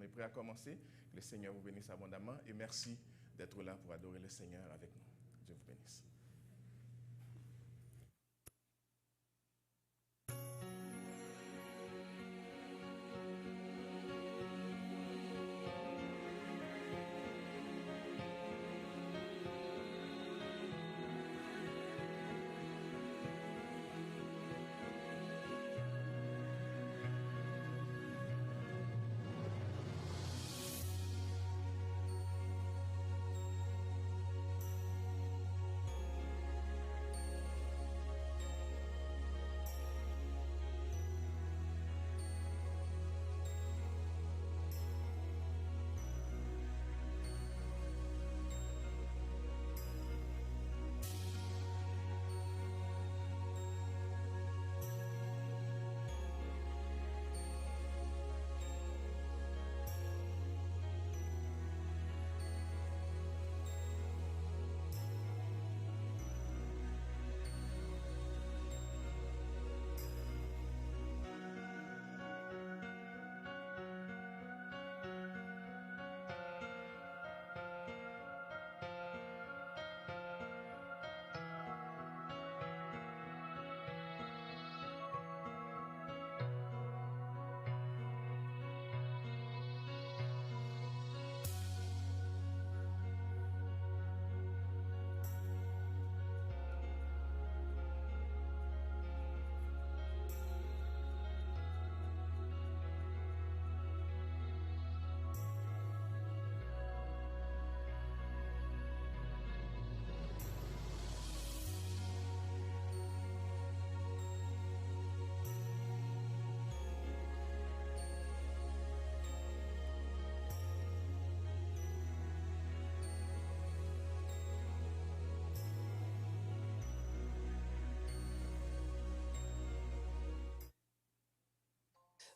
est prêt à commencer. Que le Seigneur vous bénisse abondamment et merci d'être là pour adorer le Seigneur avec nous. Dieu vous bénisse.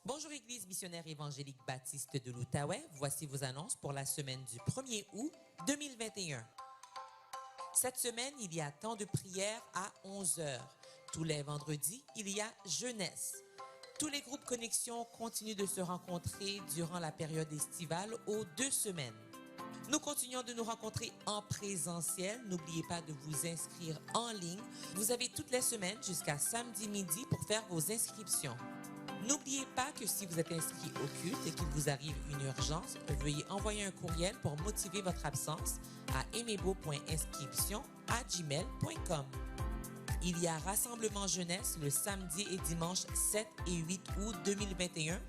Bonjour Église missionnaire évangélique baptiste de l'Outaouais. Voici vos annonces pour la semaine du 1er août 2021. Cette semaine, il y a temps de prière à 11h. Tous les vendredis, il y a jeunesse. Tous les groupes Connexion continuent de se rencontrer durant la période estivale aux 2 semaines. Nous continuons de nous rencontrer en présentiel. N'oubliez pas de vous inscrire en ligne. Vous avez toutes les semaines jusqu'à samedi midi pour faire vos inscriptions. N'oubliez pas que si vous êtes inscrit au culte et qu'il vous arrive une urgence, veuillez envoyer un courriel pour motiver votre absence à emebo.inscription@gmail.com. Il y a rassemblement jeunesse le samedi et dimanche 7 et 8 août 2021.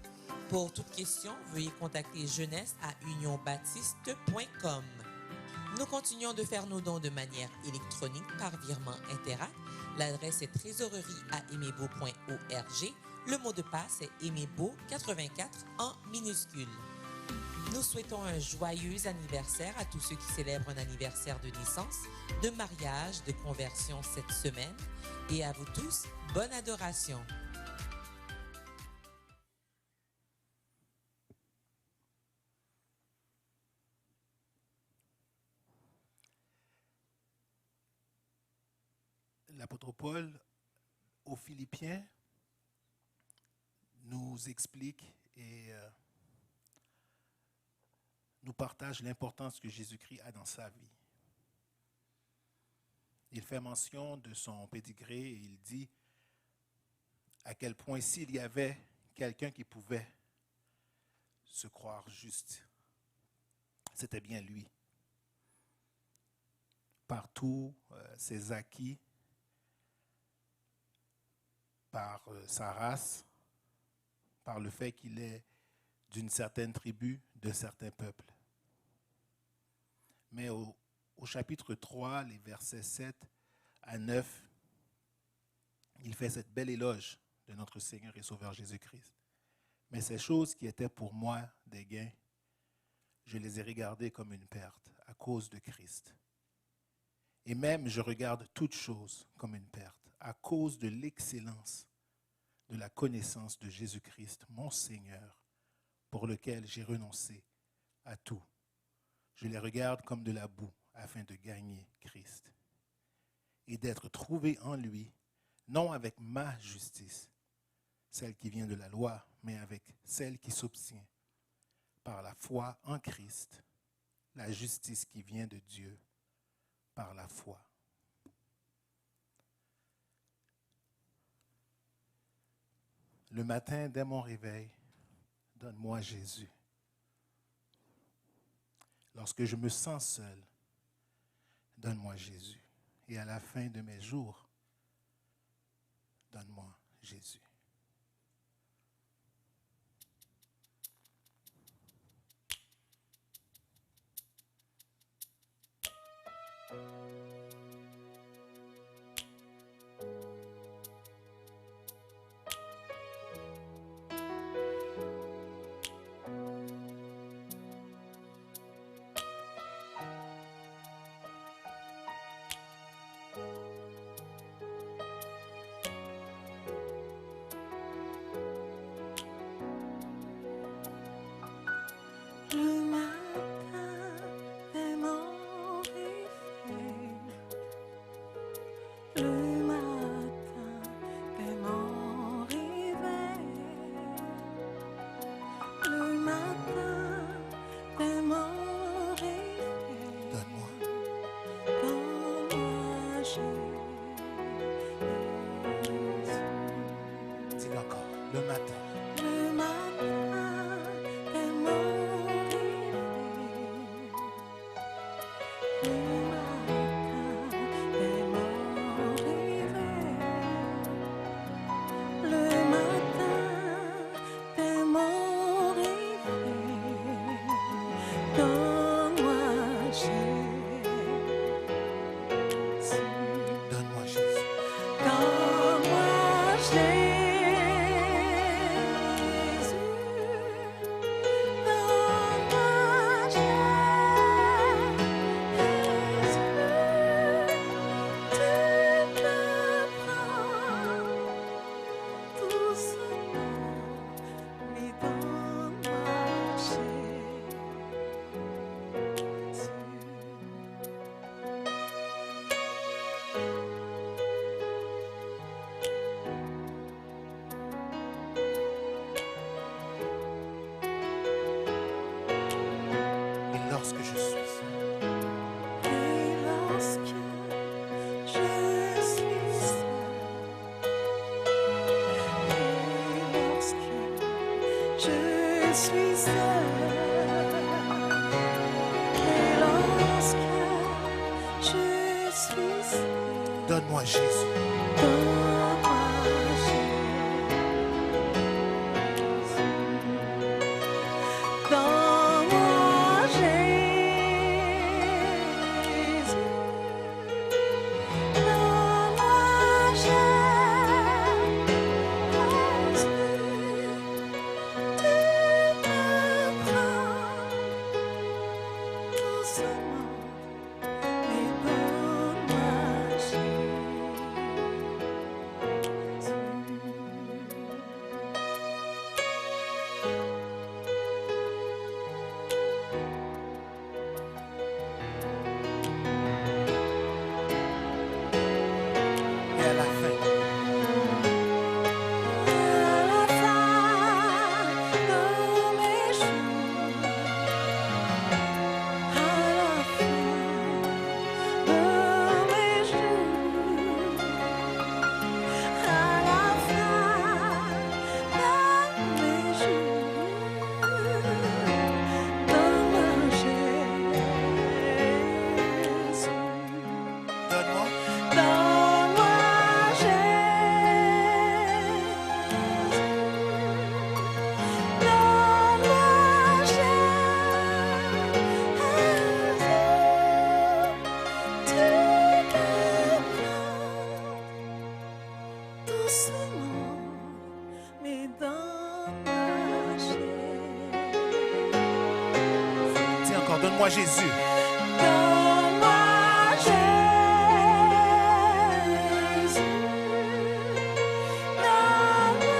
Pour toute question, veuillez contacter jeunesse@unionbaptiste.com. Nous continuons de faire nos dons de manière électronique par virement Interact. L'adresse est trésorerie@emebo.org. Le mot de passe est emebo84 en minuscule. Nous souhaitons un joyeux anniversaire à tous ceux qui célèbrent un anniversaire de naissance, de mariage, de conversion cette semaine. Et à vous tous, bonne adoration. L'apôtre Paul aux Philippiens nous explique et nous partage l'importance que Jésus-Christ a dans sa vie. Il fait mention de son pédigré et il dit à quel point s'il y avait quelqu'un qui pouvait se croire juste, c'était bien lui. Par tous ses acquis, par sa race, par le fait qu'il est d'une certaine tribu, de certains peuples. Mais au chapitre 3, les versets 7 à 9, il fait cette belle éloge de notre Seigneur et Sauveur Jésus-Christ. Mais ces choses qui étaient pour moi des gains, je les ai regardées comme une perte à cause de Christ. Et même je regarde toutes choses comme une perte à cause de l'excellence de la connaissance de Jésus-Christ, mon Seigneur, pour lequel j'ai renoncé à tout. Je les regarde comme de la boue afin de gagner Christ et d'être trouvé en lui, non avec ma justice, celle qui vient de la loi, mais avec celle qui s'obtient par la foi en Christ, la justice qui vient de Dieu par la foi. Le matin, dès mon réveil, donne-moi Jésus. Lorsque je me sens seul, donne-moi Jésus. Et à la fin de mes jours, donne-moi Jésus. Le matin est mon réveil. Le matin est mon réveil. Le matin est mon réveil. Donne-moi. Donne-moi Jésus. Dis-le encore. Le matin. Le matin est mon réveil. Le matin est mon réveil. Le matin est mon réveil. Donne-moi Jésus. Donne-moi Jésus. Donne-moi Jésus. Et lorsque je suis seul, Et lorsque je suis seul, et lorsque je suis seul, et lorsque je suis seul, donne-moi Jésus. donne-moi Jésus. Donne-moi Jésus. Donne-moi Jésus. Tu me prends doucement, mais donne-moi Jésus. Et à la fin, À la fin de mes jours, à la fin de mes jours, à la fin de mes jours, donne-moi Jésus. donne-moi. Donne-moi Jésus. Donne-moi Jésus. Tu me prends doucement, mais donne-moi Jésus. Dis encore, donne-moi Jésus. Donne-moi Jésus. Donne-moi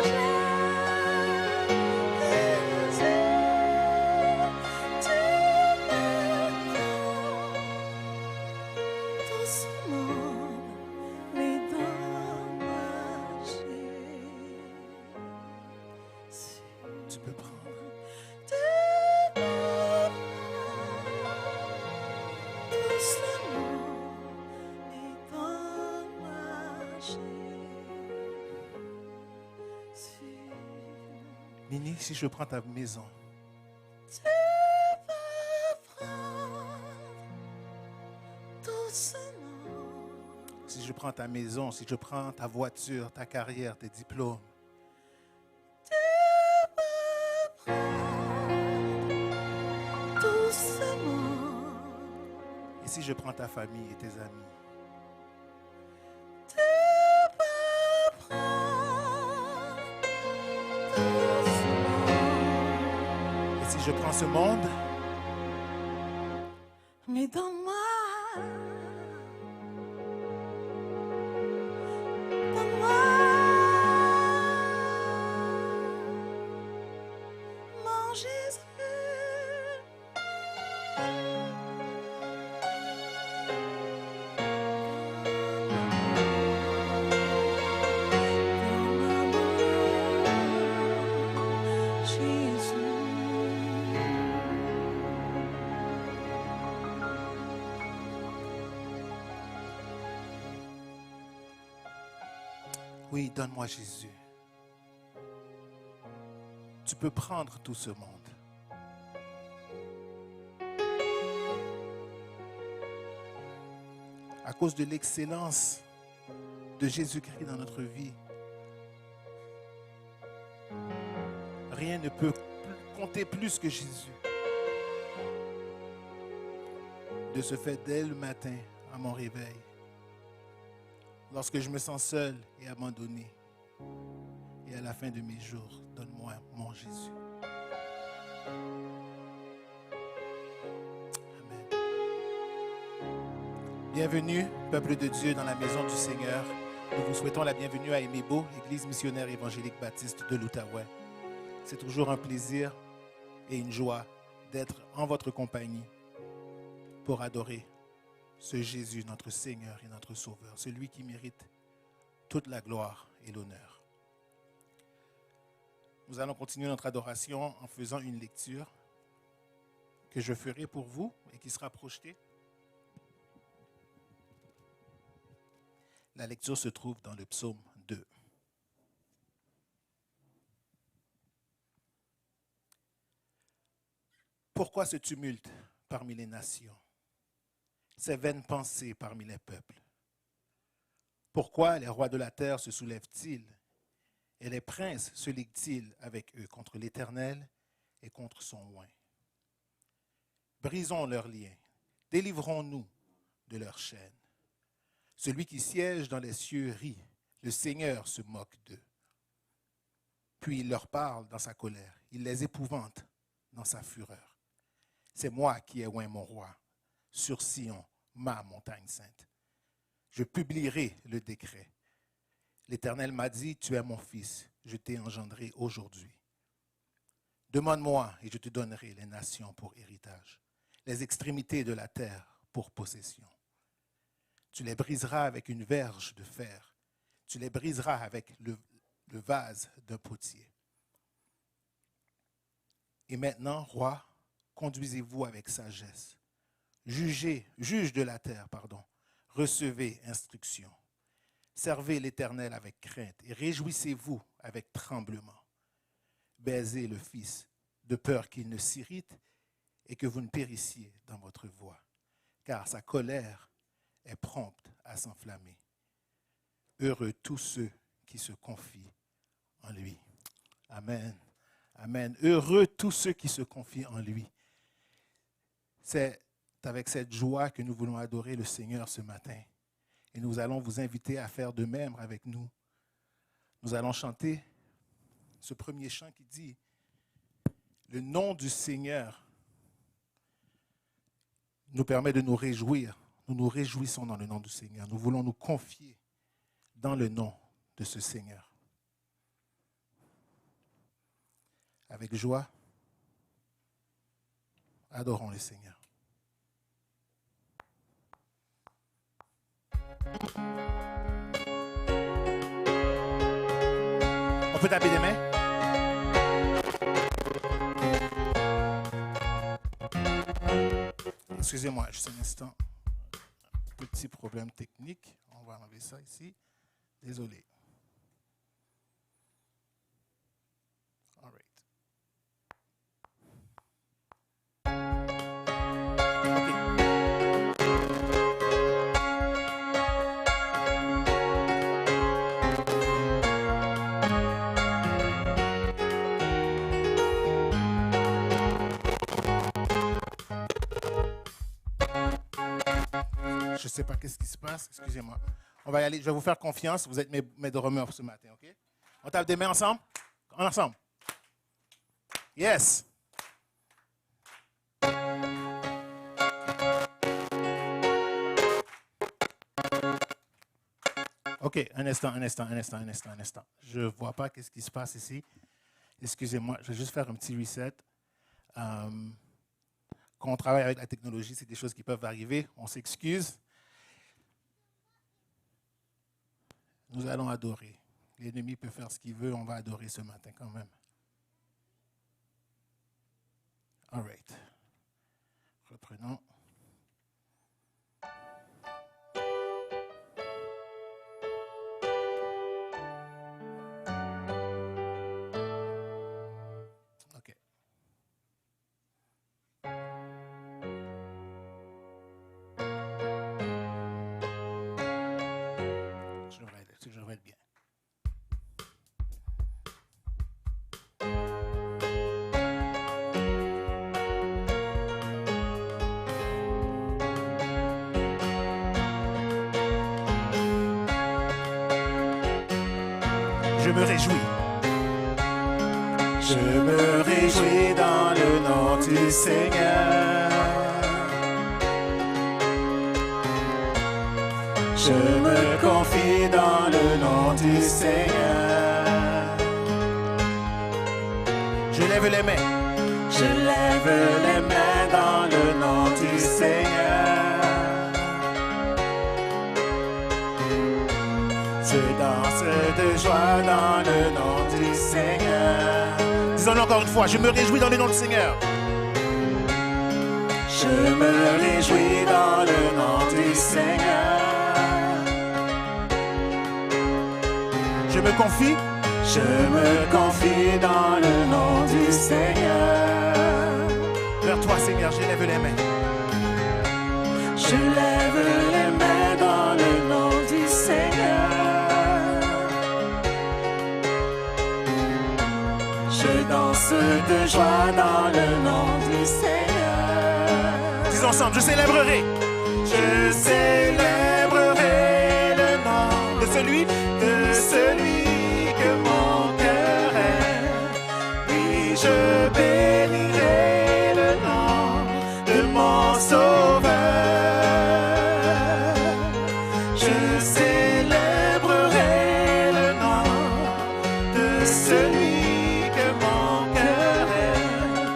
Jésus. Tu me prends doucement, mais donne-moi Jésus. Tu peux prendre. Tu si je prends ta maison, tu peux prendre doucement. si je prends ta maison, si je prends ta voiture, ta carrière, tes diplômes, Tu peux prendre doucement. et si je prends ta famille et tes amis, Tu peux prendre doucement. et si je prends ce monde, Mais donne-moi mon Jésus. Donne-moi oui, donne-moi Jésus. Tu peux prendre tout ce monde. À cause de l'excellence de Jésus-Christ dans notre vie, rien ne peut compter plus que Jésus. De ce fait, dès le matin, à mon réveil, lorsque je me sens seul et abandonné, et à la fin de mes jours, donne-moi mon Jésus. Amen. Bienvenue, peuple de Dieu, dans la maison du Seigneur. Nous vous souhaitons la bienvenue à Emebo, Église missionnaire évangélique baptiste de l'Outaouais. C'est toujours un plaisir et une joie d'être en votre compagnie pour adorer ce Jésus, notre Seigneur et notre Sauveur, celui qui mérite toute la gloire et l'honneur. Nous allons continuer notre adoration en faisant une lecture que je ferai pour vous et qui sera projetée. La lecture se trouve dans le psaume 2. Pourquoi ce tumulte parmi les nations? Ces vaines pensées parmi les peuples? Pourquoi les rois de la terre se soulèvent-ils et les princes se liguent-ils avec eux contre l'Éternel et contre son oint? Brisons leurs liens, délivrons-nous de leurs chaînes. Celui qui siège dans les cieux rit, le Seigneur se moque d'eux. Puis il leur parle dans sa colère, il les épouvante dans sa fureur. C'est moi qui ai oint mon roi sur Sion, ma montagne sainte. Je publierai le décret. L'Éternel m'a dit, tu es mon fils, je t'ai engendré aujourd'hui. Demande-moi et je te donnerai les nations pour héritage, les extrémités de la terre pour possession. Tu les briseras avec une verge de fer, tu les briseras avec le vase d'un potier. Et maintenant, roi, conduisez-vous avec sagesse. Juge de la terre, recevez instruction. Servez l'Éternel avec crainte et réjouissez-vous avec tremblement. Baisez le Fils, de peur qu'il ne s'irrite et que vous ne périssiez dans votre voie, car sa colère est prompte à s'enflammer. Heureux tous ceux qui se confient en lui. Amen. Amen. Heureux tous ceux qui se confient en lui. C'est avec cette joie que nous voulons adorer le Seigneur ce matin. Et nous allons vous inviter à faire de même avec nous. Nous allons chanter ce premier chant qui dit « Le nom du Seigneur nous permet de nous réjouir. Nous nous réjouissons dans le nom du Seigneur. Nous voulons nous confier dans le nom de ce Seigneur. » Avec joie, adorons le Seigneur. On peut taper des mains? Excusez-moi, juste un instant. Petit problème technique. On va enlever ça ici. Désolé. All right. sais pas qu'est-ce qui se passe. Excusez-moi. On va y aller. Je vais vous faire confiance. Vous êtes mes drummers ce matin, OK? On tape des mains ensemble? Ensemble. Yes. OK, un instant. Je ne vois pas qu'est-ce qui se passe ici. Excusez-moi, je vais juste faire un petit reset. Quand on travaille avec la technologie, c'est des choses qui peuvent arriver. On s'excuse. Nous allons adorer. L'ennemi peut faire ce qu'il veut, on va adorer ce matin quand même. All right. Reprenons. OK. Je devrais être bien. Je me réjouis. Je me réjouis dans le nom du Seigneur. Je me confie dans le nom du Seigneur. Je lève les mains. Je lève les mains dans le nom du Seigneur. Je danse de joie dans le nom du Seigneur. Disons-le encore une fois, je me réjouis dans le nom du Seigneur. Je me réjouis dans le nom du Seigneur. Je me confie. Je me confie dans le nom du Seigneur. Vers toi, Seigneur, je lève les mains. Je lève les mains dans le nom du Seigneur. Je danse de joie dans le nom du Seigneur. Disons ensemble, je célébrerai. Je célébrerai le nom de celui que mon cœur aime. Oui, je bénirai le nom de mon Sauveur. Je célébrerai le nom de celui que mon cœur aime.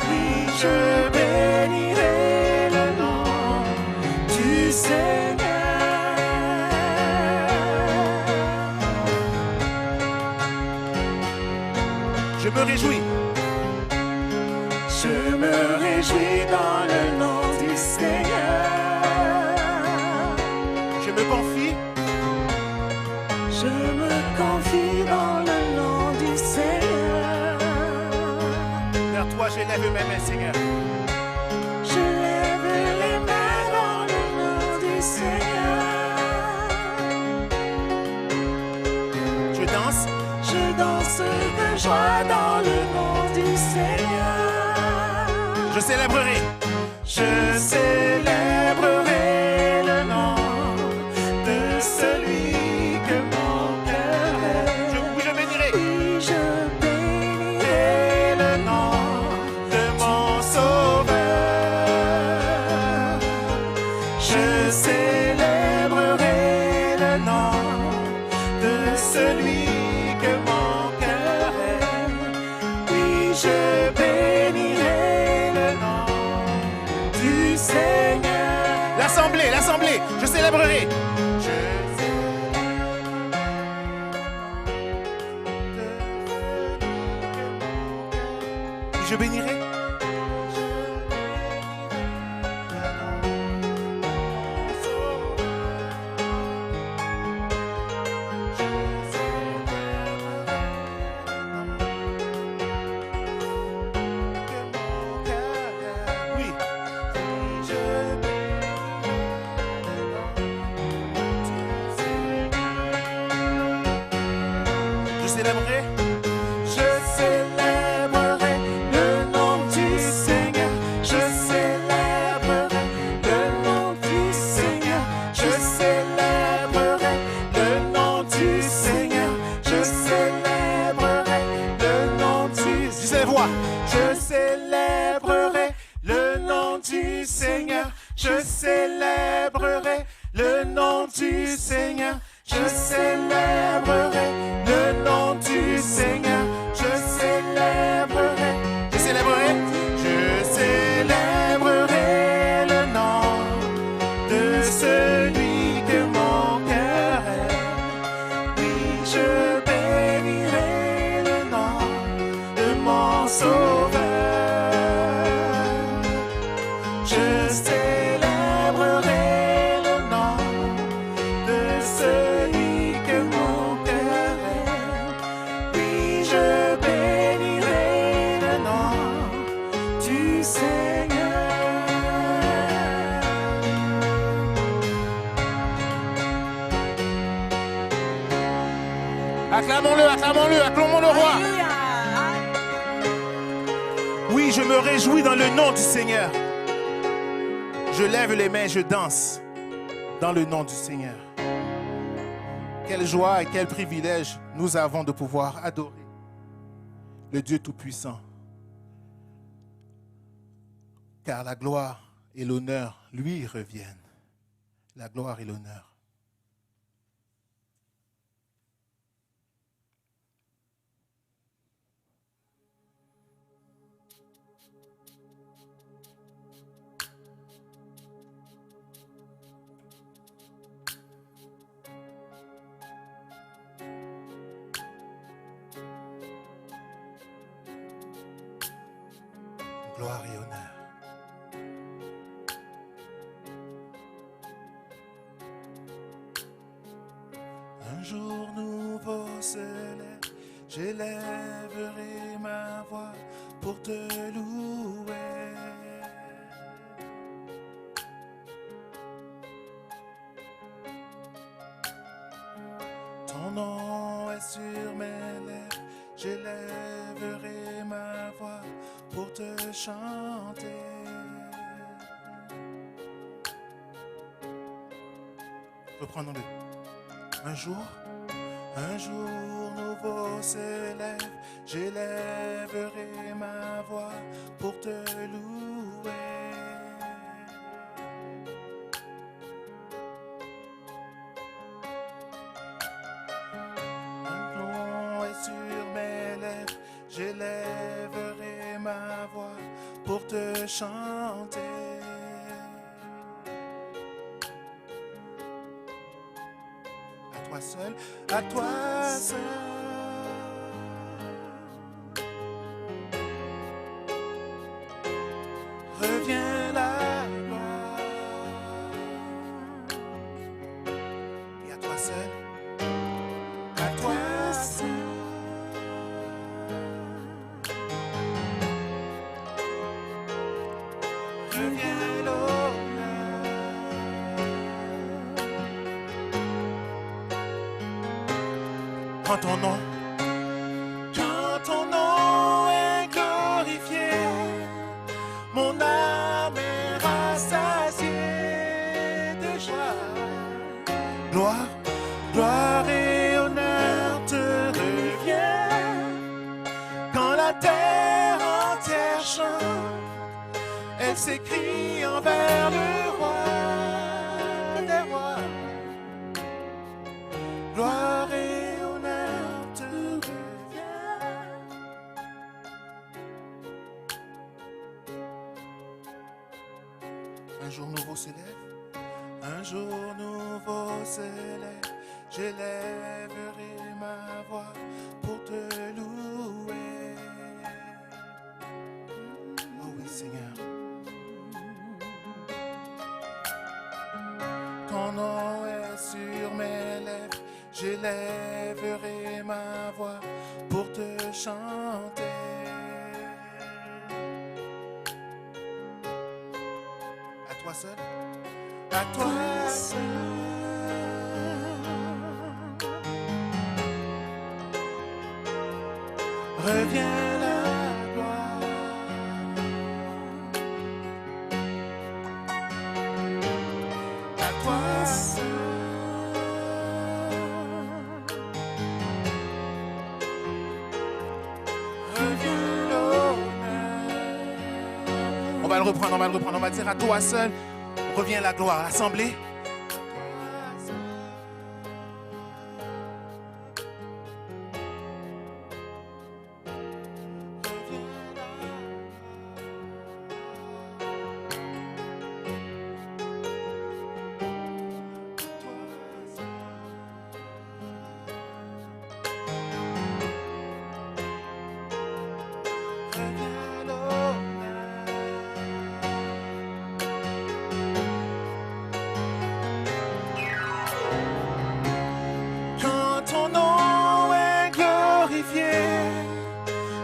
Oui, je bénirai le nom du Seigneur. Je me réjouis. Je me réjouis dans le nom du Seigneur. Je me confie. Je me confie dans le nom du Seigneur. Vers toi, je lève mes mains, Seigneur. Je lève les mains dans le nom du Seigneur. Je danse. Je danse de joie dans le nom du Seigneur. Je célébrerai. Je célébrerai le nom de celui que mon cœur aime. Oui, je bénirai. Oui, je bénirai le nom de mon Sauveur. Je célébrerai le nom de celui que mon cœur aime. Oui, je bénirai le nom du Seigneur. L'assemblée, je célébrerai. Je bénirai. Oui. du Seigneur. Acclamons-le, acclamons-le, acclamons le roi. Alléluia. Oui, je me réjouis dans le nom du Seigneur. Je lève les mains, je danse dans le nom du Seigneur. Quelle joie et quel privilège nous avons de pouvoir adorer le Dieu Tout-Puissant. Car la gloire et l'honneur lui reviennent. La gloire et l'honneur. Gloire et honneur. Un jour nouveau se lève, j'élèverai ma voix pour te louer. Ton nom est sur mes lèvres, j'élèverai ma voix pour te chanter. Reprenons-le. Un jour nouveau se lève, j'élèverai ma voix pour te louer. Un nom est sur mes lèvres, j'élèverai ma voix pour te chanter. À toi seul, à toi seul. Reviens la gloire. Et à toi seul, à toi seul. Reviens l'honneur. Quand ton nom est glorifié, mon âme est rassasiée de joie. Gloire, gloire et honneur te reviennent. Quand la terre entière chante, elle s'écrie envers le roi des rois. Gloire et honneur te reviennent. Un jour nouveau se lève, un jour nouveau se lève, j'élèverai ma voix pour te louer. Oh oui, Seigneur. Ton nom est sur mes lèvres, j'élèverai ma voix pour te chanter. À toi seul, à toi seul. Reviens la gloire. À toi seul. Reviens l'honneur. On va le reprendre, on va dire à toi seul, reviens la gloire. L'assemblée.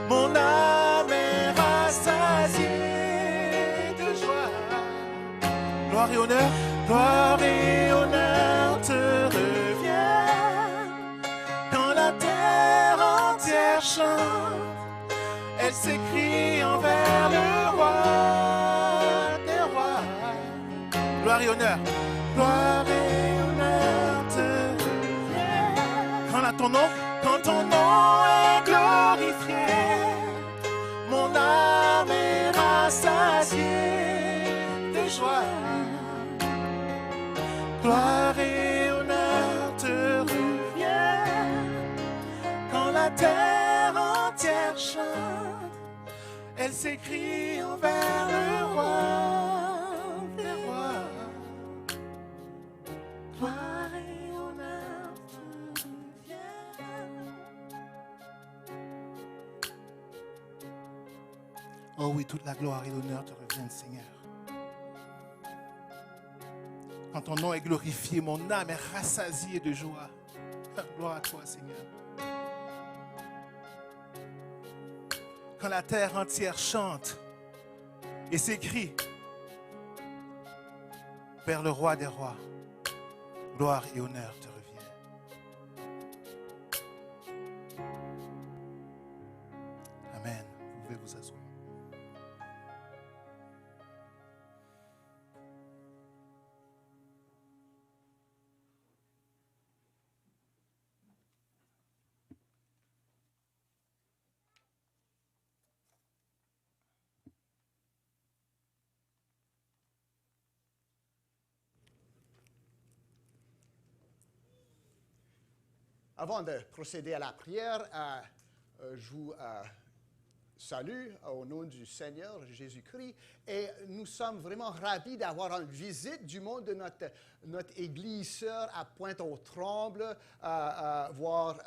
Mon âme est rassasiée Gloire et honneur, gloire et honneur te reviennent. Quand la terre entière chante, elle s'écrie envers le roi des rois. Gloire et honneur te reviennent. Quand ton nom est glorifié, mon âme est rassasiée de joie. Gloire et honneur te reviennent. Quand la terre entière chante, elle s'écrie envers le roi des rois. Gloire et honneur te reviennent. Oh oui, toute la gloire et l'honneur te reviennent, Seigneur. Quand ton nom est glorifié, mon âme est rassasiée de joie. Gloire à toi, Seigneur. Quand la terre entière chante et s'écrie vers le roi des rois, gloire et honneur te reviennent. Amen. Vous pouvez vous asseoir. Avant de procéder à la prière, je vous salue au nom du Seigneur Jésus-Christ et nous sommes vraiment ravis d'avoir une visite du monde de notre église sœur à Pointe-aux-Trembles, voir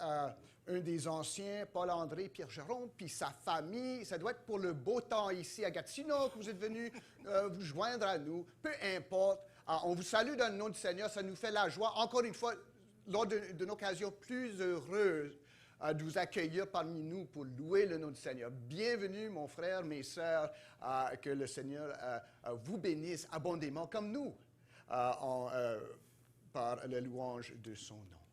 un des anciens, Paul-André, Pierre-Jérôme, puis sa famille. Ça doit être pour le beau temps ici à Gatineau que vous êtes venus vous joindre à nous. Peu importe, on vous salue dans le nom du Seigneur, ça nous fait la joie. Encore une fois, lors d'une occasion plus heureuse de vous accueillir parmi nous pour louer le nom du Seigneur. Bienvenue, mon frère, mes sœurs, que le Seigneur vous bénisse abondamment comme nous par la louange de son nom.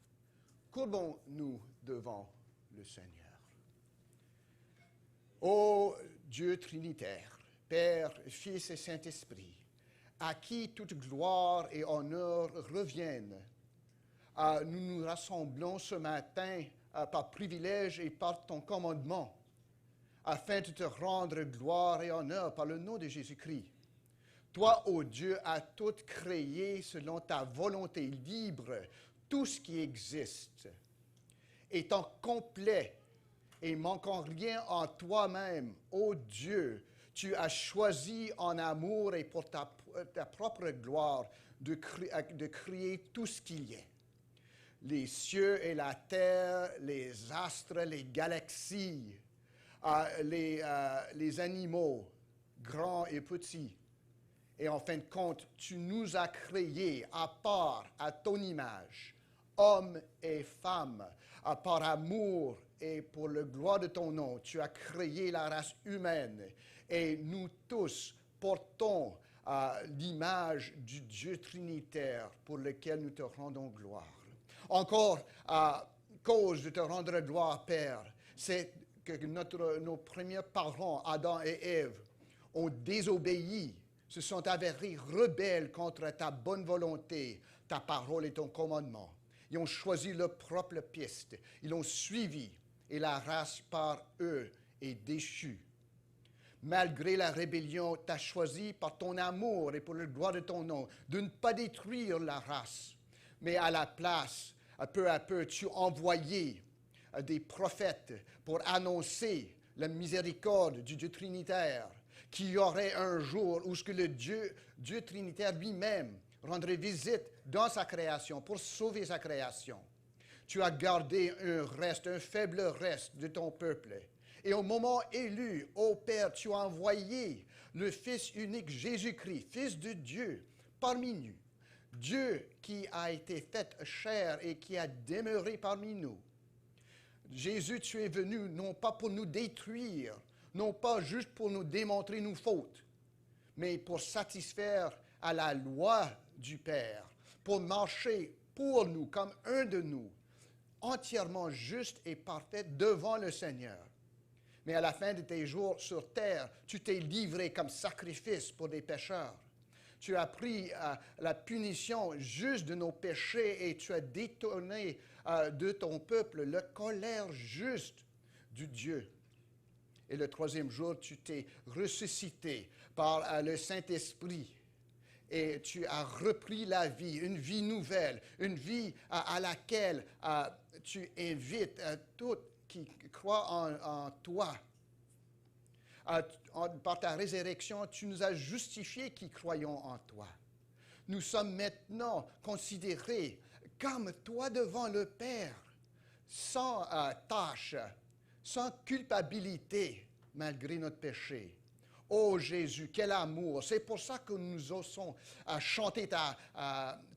Courbons-nous devant le Seigneur. Ô Dieu Trinitaire, Père, Fils et Saint-Esprit, à qui toute gloire et honneur reviennent, nous nous rassemblons ce matin par privilège et par ton commandement, afin de te rendre gloire et honneur par le nom de Jésus-Christ. Toi, ô Dieu, as tout créé selon ta volonté libre, tout ce qui existe. Étant complet et manquant rien en toi-même, ô Dieu, tu as choisi en amour et pour ta propre gloire de créer tout ce qu'il y a. Les cieux et la terre, les astres, les galaxies, les animaux, grands et petits. Et en fin de compte, tu nous as créés à part, à ton image, hommes et femmes, par amour et pour la gloire de ton nom. Tu as créé la race humaine et nous tous portons l'image du Dieu trinitaire pour lequel nous te rendons gloire. Encore, cause de te rendre gloire, Père, c'est que nos premiers parents, Adam et Ève, ont désobéi, se sont avérés rebelles contre ta bonne volonté, ta parole et ton commandement. Ils ont choisi leur propre piste, ils l'ont suivi, et la race par eux est déchue. Malgré la rébellion, tu as choisi par ton amour et pour la gloire de ton nom de ne pas détruire la race, mais à la place, peu à peu, tu as envoyé des prophètes pour annoncer la miséricorde du Dieu trinitaire, qu'il y aurait un jour où ce que le Dieu trinitaire lui-même rendrait visite dans sa création pour sauver sa création. Tu as gardé un faible reste de ton peuple. Et au moment élu, ô Père, tu as envoyé le Fils unique Jésus-Christ, Fils de Dieu, parmi nous. Dieu qui a été fait chair et qui a demeuré parmi nous. Jésus, tu es venu non pas pour nous détruire, non pas juste pour nous démontrer nos fautes, mais pour satisfaire à la loi du Père, pour marcher pour nous, comme un de nous, entièrement juste et parfait devant le Seigneur. Mais à la fin de tes jours sur terre, tu t'es livré comme sacrifice pour des pécheurs. Tu as pris la punition juste de nos péchés et tu as détourné de ton peuple la colère juste du Dieu. Et le troisième jour, tu t'es ressuscité par le Saint-Esprit et tu as repris la vie, une vie nouvelle, une vie à laquelle tu invites tous qui croient en toi. Par ta résurrection, tu nous as justifiés qui croyons en toi. Nous sommes maintenant considérés comme toi devant le Père, sans tâche, sans culpabilité, malgré notre péché. Oh Jésus, quel amour! C'est pour ça que nous osons chanter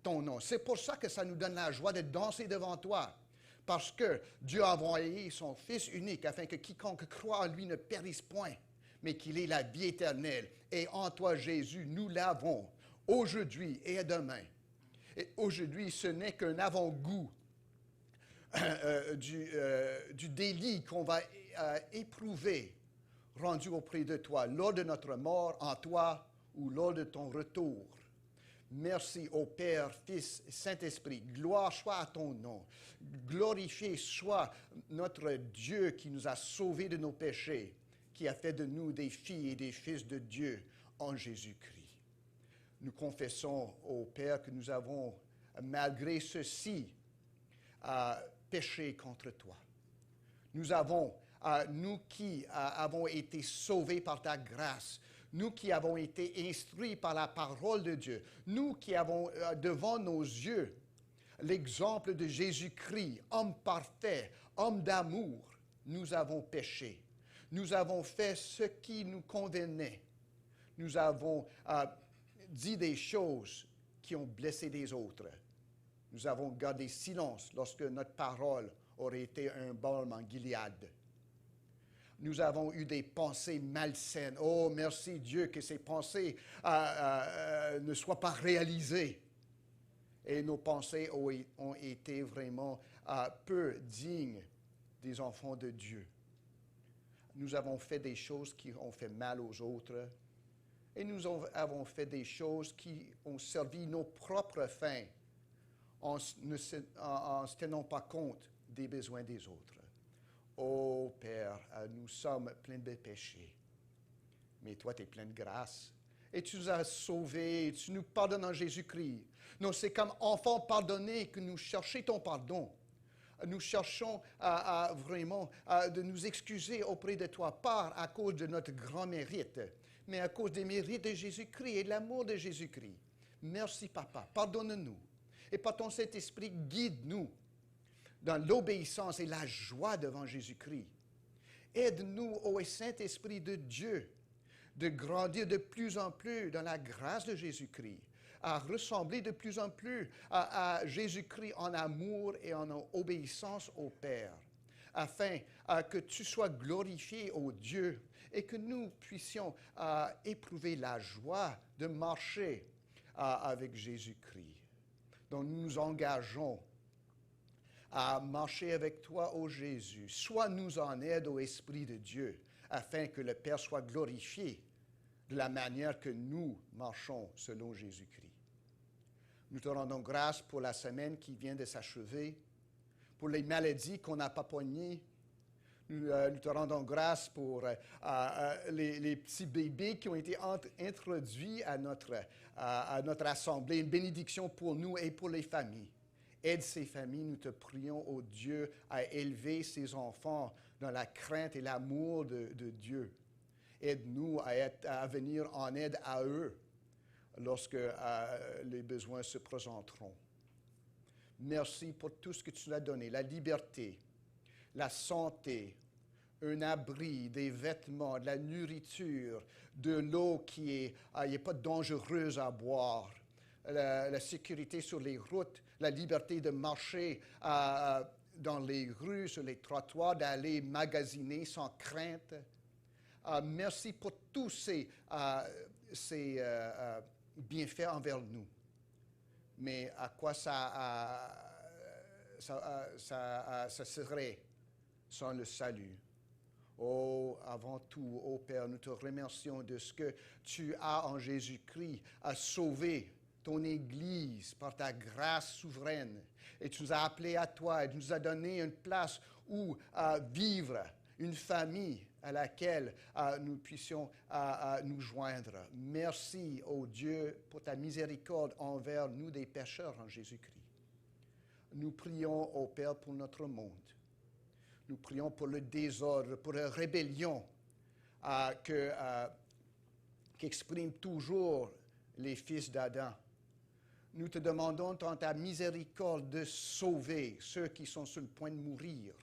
ton nom. C'est pour ça que ça nous donne la joie de danser devant toi. Parce que Dieu a envoyé son Fils unique afin que quiconque croit en lui ne périsse point, mais qu'il ait la vie éternelle. Et en toi, Jésus, nous l'avons aujourd'hui et demain. Et aujourd'hui, ce n'est qu'un avant-goût du délit qu'on va éprouver, rendu auprès de toi, lors de notre mort en toi ou lors de ton retour. Merci au Père, Fils, Saint-Esprit. Gloire soit à ton nom. Glorifié soit notre Dieu qui nous a sauvés de nos péchés, qui a fait de nous des filles et des fils de Dieu en Jésus-Christ. Nous confessons au Père que nous avons, malgré ceci, péché contre toi. Nous qui avons été sauvés par ta grâce, nous qui avons été instruits par la parole de Dieu, nous qui avons devant nos yeux l'exemple de Jésus-Christ, homme parfait, homme d'amour, nous avons péché. Nous avons fait ce qui nous convenait. Nous avons dit des choses qui ont blessé des autres. Nous avons gardé silence lorsque notre parole aurait été un baume en Gilead. Nous avons eu des pensées malsaines. Oh, merci Dieu que ces pensées ne soient pas réalisées. Et nos pensées ont été vraiment peu dignes des enfants de Dieu. Nous avons fait des choses qui ont fait mal aux autres. Et nous avons fait des choses qui ont servi nos propres fins en ne se tenant pas compte des besoins des autres. Oh Père, nous sommes pleins de péchés, mais toi, tu es plein de grâce. Et tu nous as sauvés, et tu nous pardonnes en Jésus-Christ. Non, c'est comme enfants pardonnés que nous cherchons ton pardon. Nous cherchons vraiment de nous excuser auprès de toi, pas à cause de notre grand mérite, mais à cause des mérites de Jésus-Christ et de l'amour de Jésus-Christ. Merci, Papa. Pardonne-nous. Et par ton Saint-Esprit, guide-nous dans l'obéissance et la joie devant Jésus-Christ. Aide-nous, ô Saint-Esprit de Dieu, de grandir de plus en plus dans la grâce de Jésus-Christ, à ressembler de plus en plus à Jésus-Christ en amour et en obéissance au Père, afin que tu sois glorifié, ô Dieu, et que nous puissions éprouver la joie de marcher avec Jésus-Christ. Donc nous nous engageons à marcher avec toi, ô Jésus. Sois-nous en aide, ô Esprit de Dieu, afin que le Père soit glorifié de la manière que nous marchons selon Jésus-Christ. Nous te rendons grâce pour la semaine qui vient de s'achever, pour les maladies qu'on n'a pas poignées. Nous te rendons grâce pour les petits bébés qui ont été introduits à notre assemblée. Une bénédiction pour nous et pour les familles. Aide ces familles, nous te prions, ô Dieu, à élever ces enfants dans la crainte et l'amour de Dieu. Aide-nous à venir en aide à eux lorsque les besoins se présenteront. Merci pour tout ce que tu nous as donné, la liberté, la santé, un abri, des vêtements, de la nourriture, de l'eau qui n'est pas dangereuse à boire, la sécurité sur les routes, la liberté de marcher dans les rues, sur les trottoirs, d'aller magasiner sans crainte. Merci pour tous ces bienfaits envers nous. Mais à quoi ça serait sans le salut? Oh, avant tout, oh Père, nous te remercions de ce que tu as en Jésus-Christ à sauver ton Église par ta grâce souveraine. Et tu nous as appelés à toi et tu nous as donné une place où vivre, une famille à laquelle nous puissions nous joindre. Merci, ô Dieu, pour ta miséricorde envers nous des pécheurs en Jésus-Christ. Nous prions, ô Père, pour notre monde. Nous prions pour le désordre, pour la rébellion qu'expriment toujours les fils d'Adam. Nous te demandons dans ta miséricorde de sauver ceux qui sont sur le point de mourir,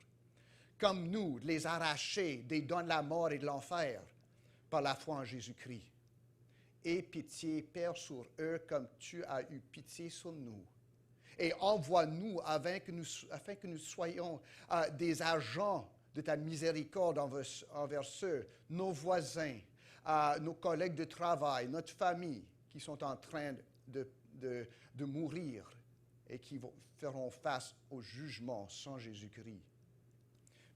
comme nous, de les arracher des dons de la mort et de l'enfer par la foi en Jésus-Christ. Aie pitié, Père, sur eux comme tu as eu pitié sur nous. Et envoie-nous afin que nous soyons des agents de ta miséricorde envers ceux, nos voisins, nos collègues de travail, notre famille, qui sont en train de mourir et qui feront face au jugement sans Jésus-Christ.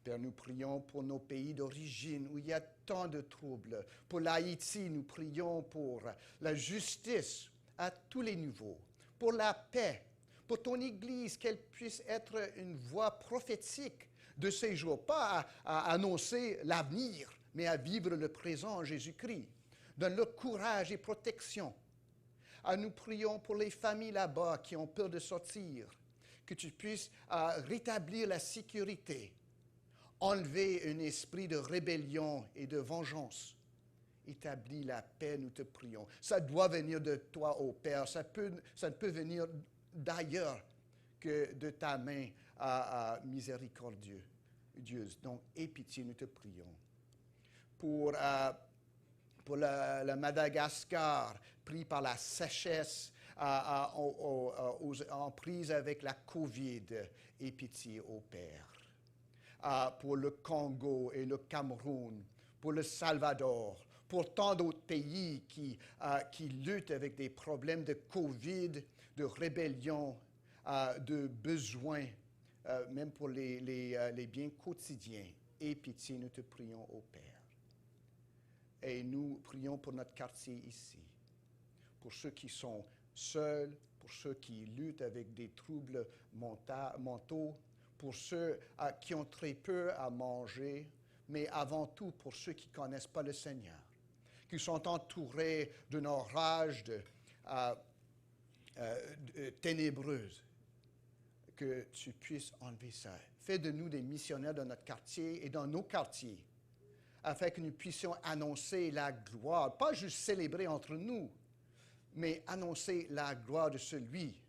Père, nous prions pour nos pays d'origine où il y a tant de troubles. Pour l'Haïti, nous prions pour la justice à tous les niveaux, pour la paix, pour ton Église, qu'elle puisse être une voix prophétique de ces jours, pas à annoncer l'avenir, mais à vivre le présent en Jésus-Christ. Donne-leur courage et protection. Nous prions pour les familles là-bas qui ont peur de sortir, que tu puisses rétablir la sécurité, enlever un esprit de rébellion et de vengeance. Établis la paix, nous te prions. Ça doit venir de toi, ô Père. Ça ne peut venir d'ailleurs que de ta main miséricordieuse. Donc, aie pitié, nous te prions. Pour le Madagascar, pris par la sécheresse, en prise avec la COVID, aie pitié, ô Père. Pour le Congo et le Cameroun, pour le Salvador, pour tant d'autres pays qui luttent avec des problèmes de COVID, de rébellion, de besoins, même pour les biens quotidiens. Aie pitié, nous te prions, ô Père. Et nous prions pour notre quartier ici, pour ceux qui sont seuls, pour ceux qui luttent avec des troubles mentaux, pour ceux qui ont très peu à manger, mais avant tout pour ceux qui ne connaissent pas le Seigneur, qui sont entourés d'une orage ténébreuse. Que tu puisses enlever ça. Fais de nous des missionnaires dans notre quartier et dans nos quartiers, afin que nous puissions annoncer la gloire, pas juste célébrer entre nous, mais annoncer la gloire de celui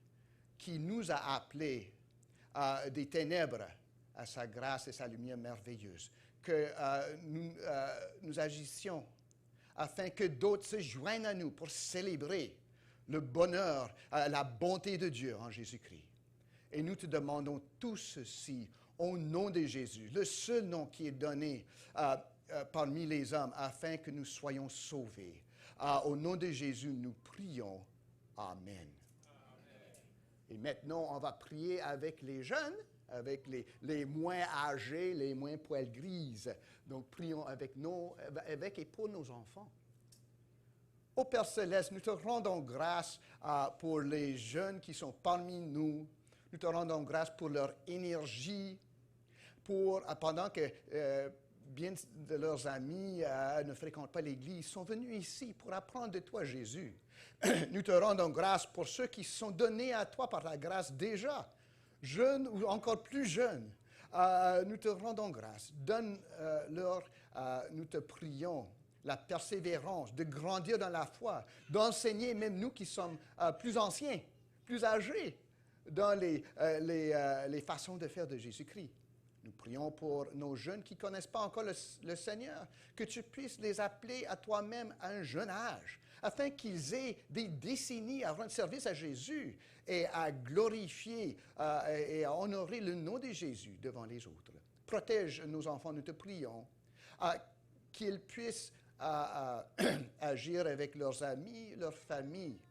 qui nous a appelés des ténèbres à sa grâce et sa lumière merveilleuse. Que nous agissions afin que d'autres se joignent à nous pour célébrer le bonheur, la bonté de Dieu en Jésus-Christ. Et nous te demandons tout ceci au nom de Jésus, le seul nom qui est donné parmi les hommes afin que nous soyons sauvés. Au nom de Jésus, nous prions. Amen. Et maintenant, on va prier avec les jeunes, avec les moins âgés, les moins poils grises. Donc, prions avec et pour nos enfants. Ô Père Céleste, nous te rendons grâce pour les jeunes qui sont parmi nous. Nous te rendons grâce pour leur énergie, pendant que bien de leurs amis ne fréquentent pas l'Église, ils sont venus ici pour apprendre de toi, Jésus. Nous te rendons grâce pour ceux qui sont donnés à toi par la grâce déjà, jeunes ou encore plus jeunes. Nous te rendons grâce. Donne-leur, nous te prions, la persévérance, de grandir dans la foi, d'enseigner même nous qui sommes plus anciens, plus âgés, dans les façons de faire de Jésus-Christ. Nous prions pour nos jeunes qui ne connaissent pas encore le Seigneur, que tu puisses les appeler à toi-même à un jeune âge, afin qu'ils aient des décennies à rendre service à Jésus et à glorifier et à honorer le nom de Jésus devant les autres. Protège nos enfants, nous te prions, qu'ils puissent agir avec leurs amis, leurs familles,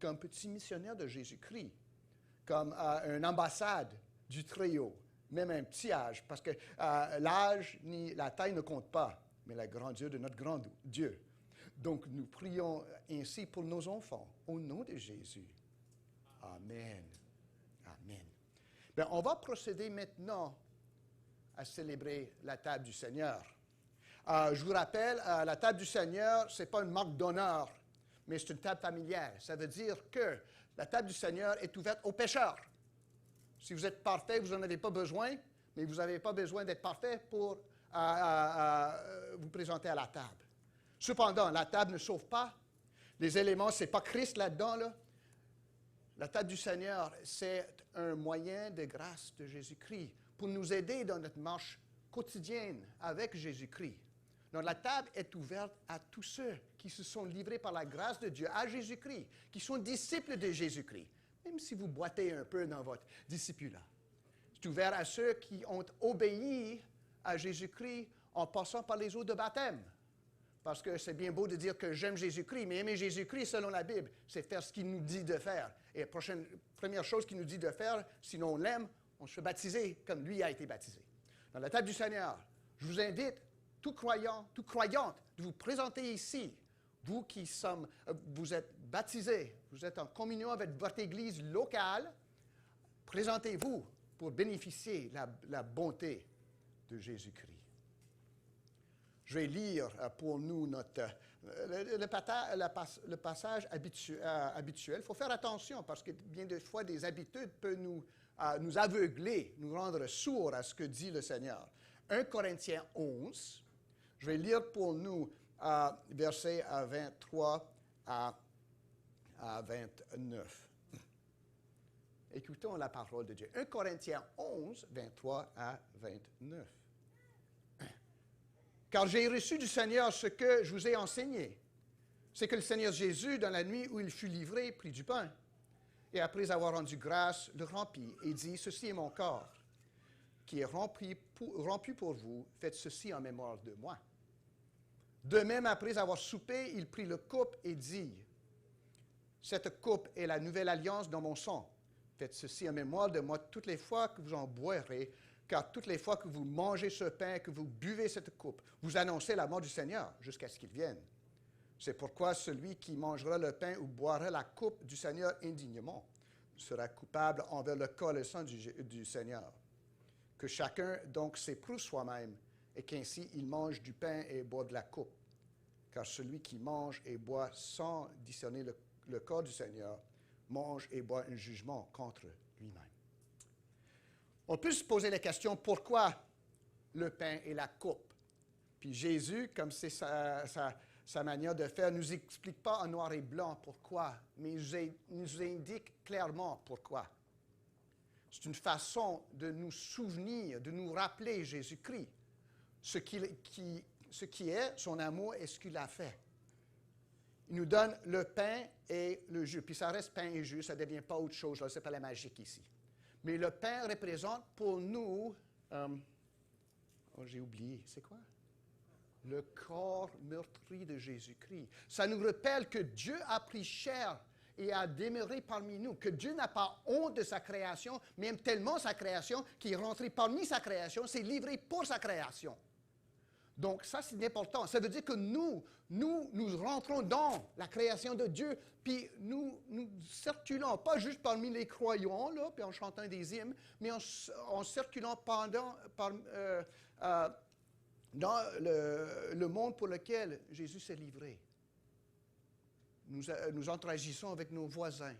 comme petit missionnaire de Jésus-Christ, comme une ambassade du Très-Haut, même un petit âge, parce que l'âge ni la taille ne comptent pas, mais la grandeur de notre grand Dieu. Donc, nous prions ainsi pour nos enfants, au nom de Jésus. Amen. Amen. Bien, on va procéder maintenant à célébrer la table du Seigneur. Je vous rappelle, la table du Seigneur, ce n'est pas une marque d'honneur, mais c'est une table familiale. Ça veut dire que la table du Seigneur est ouverte aux pécheurs. Si vous êtes parfait, vous n'en avez pas besoin, mais vous n'avez pas besoin d'être parfait pour vous présenter à la table. Cependant, la table ne sauve pas. Les éléments, ce n'est pas Christ là-dedans. Là. La table du Seigneur, c'est un moyen de grâce de Jésus-Christ pour nous aider dans notre marche quotidienne avec Jésus-Christ. Donc, la table est ouverte à tous ceux qui se sont livrés par la grâce de Dieu à Jésus-Christ, qui sont disciples de Jésus-Christ, même si vous boitez un peu dans votre discipulat. C'est ouvert à ceux qui ont obéi à Jésus-Christ en passant par les eaux de baptême. Parce que c'est bien beau de dire que j'aime Jésus-Christ, mais aimer Jésus-Christ, selon la Bible, c'est faire ce qu'il nous dit de faire. Et la première chose qu'il nous dit de faire, sinon on l'aime, on se fait baptiser comme lui a été baptisé. Dans la table du Seigneur, je vous invite, tout croyant, toute croyante, de vous présenter ici. Vous qui vous êtes baptisés, vous êtes en communion avec votre Église locale, présentez-vous pour bénéficier de la bonté de Jésus-Christ. Je vais lire pour nous le passage habituel. Il faut faire attention parce que bien des fois, des habitudes peuvent nous aveugler, nous rendre sourds à ce que dit le Seigneur. 1 Corinthiens 11, je vais lire pour nous versets 23 à 29. Écoutons la parole de Dieu. 1 Corinthiens 11, 23 à 29. Car j'ai reçu du Seigneur ce que je vous ai enseigné. C'est que le Seigneur Jésus, dans la nuit où il fut livré, prit du pain. Et après avoir rendu grâce, le rompit et dit, « Ceci est mon corps, qui est rompu pour vous. Faites ceci en mémoire de moi. » De même, après avoir soupé, il prit le coupe et dit, « Cette coupe est la nouvelle alliance dans mon sang. Faites ceci en mémoire de moi toutes les fois que vous en boirez. Car toutes les fois que vous mangez ce pain, que vous buvez cette coupe, vous annoncez la mort du Seigneur jusqu'à ce qu'il vienne. C'est pourquoi celui qui mangera le pain ou boira la coupe du Seigneur indignement sera coupable envers le corps et le sang du Seigneur. Que chacun donc s'éprouve soi-même et qu'ainsi il mange du pain et boit de la coupe. Car celui qui mange et boit sans discerner le corps du Seigneur mange et boit un jugement contre lui-même. On peut se poser la question, pourquoi le pain et la coupe? Puis Jésus, comme c'est sa manière de faire, ne nous explique pas en noir et blanc pourquoi, mais il nous indique clairement pourquoi. C'est une façon de nous souvenir, de nous rappeler Jésus-Christ, ce qui est son amour et ce qu'il a fait. Il nous donne le pain et le jus. Puis ça reste pain et jus, ça ne devient pas autre chose. Ce n'est pas la magique ici. Mais le pain représente pour nous, j'ai oublié, c'est quoi? Le corps meurtri de Jésus-Christ. Ça nous rappelle que Dieu a pris chair et a demeuré parmi nous, que Dieu n'a pas honte de sa création, mais aime tellement sa création qu'il est rentré parmi sa création, s'est livré pour sa création. Donc ça, c'est important. Ça veut dire que nous rentrons dans la création de Dieu, puis nous circulons, pas juste parmi les croyants, là, puis en chantant des hymnes, mais en circulant dans le monde pour lequel Jésus s'est livré. Nous interagissons avec nos voisins.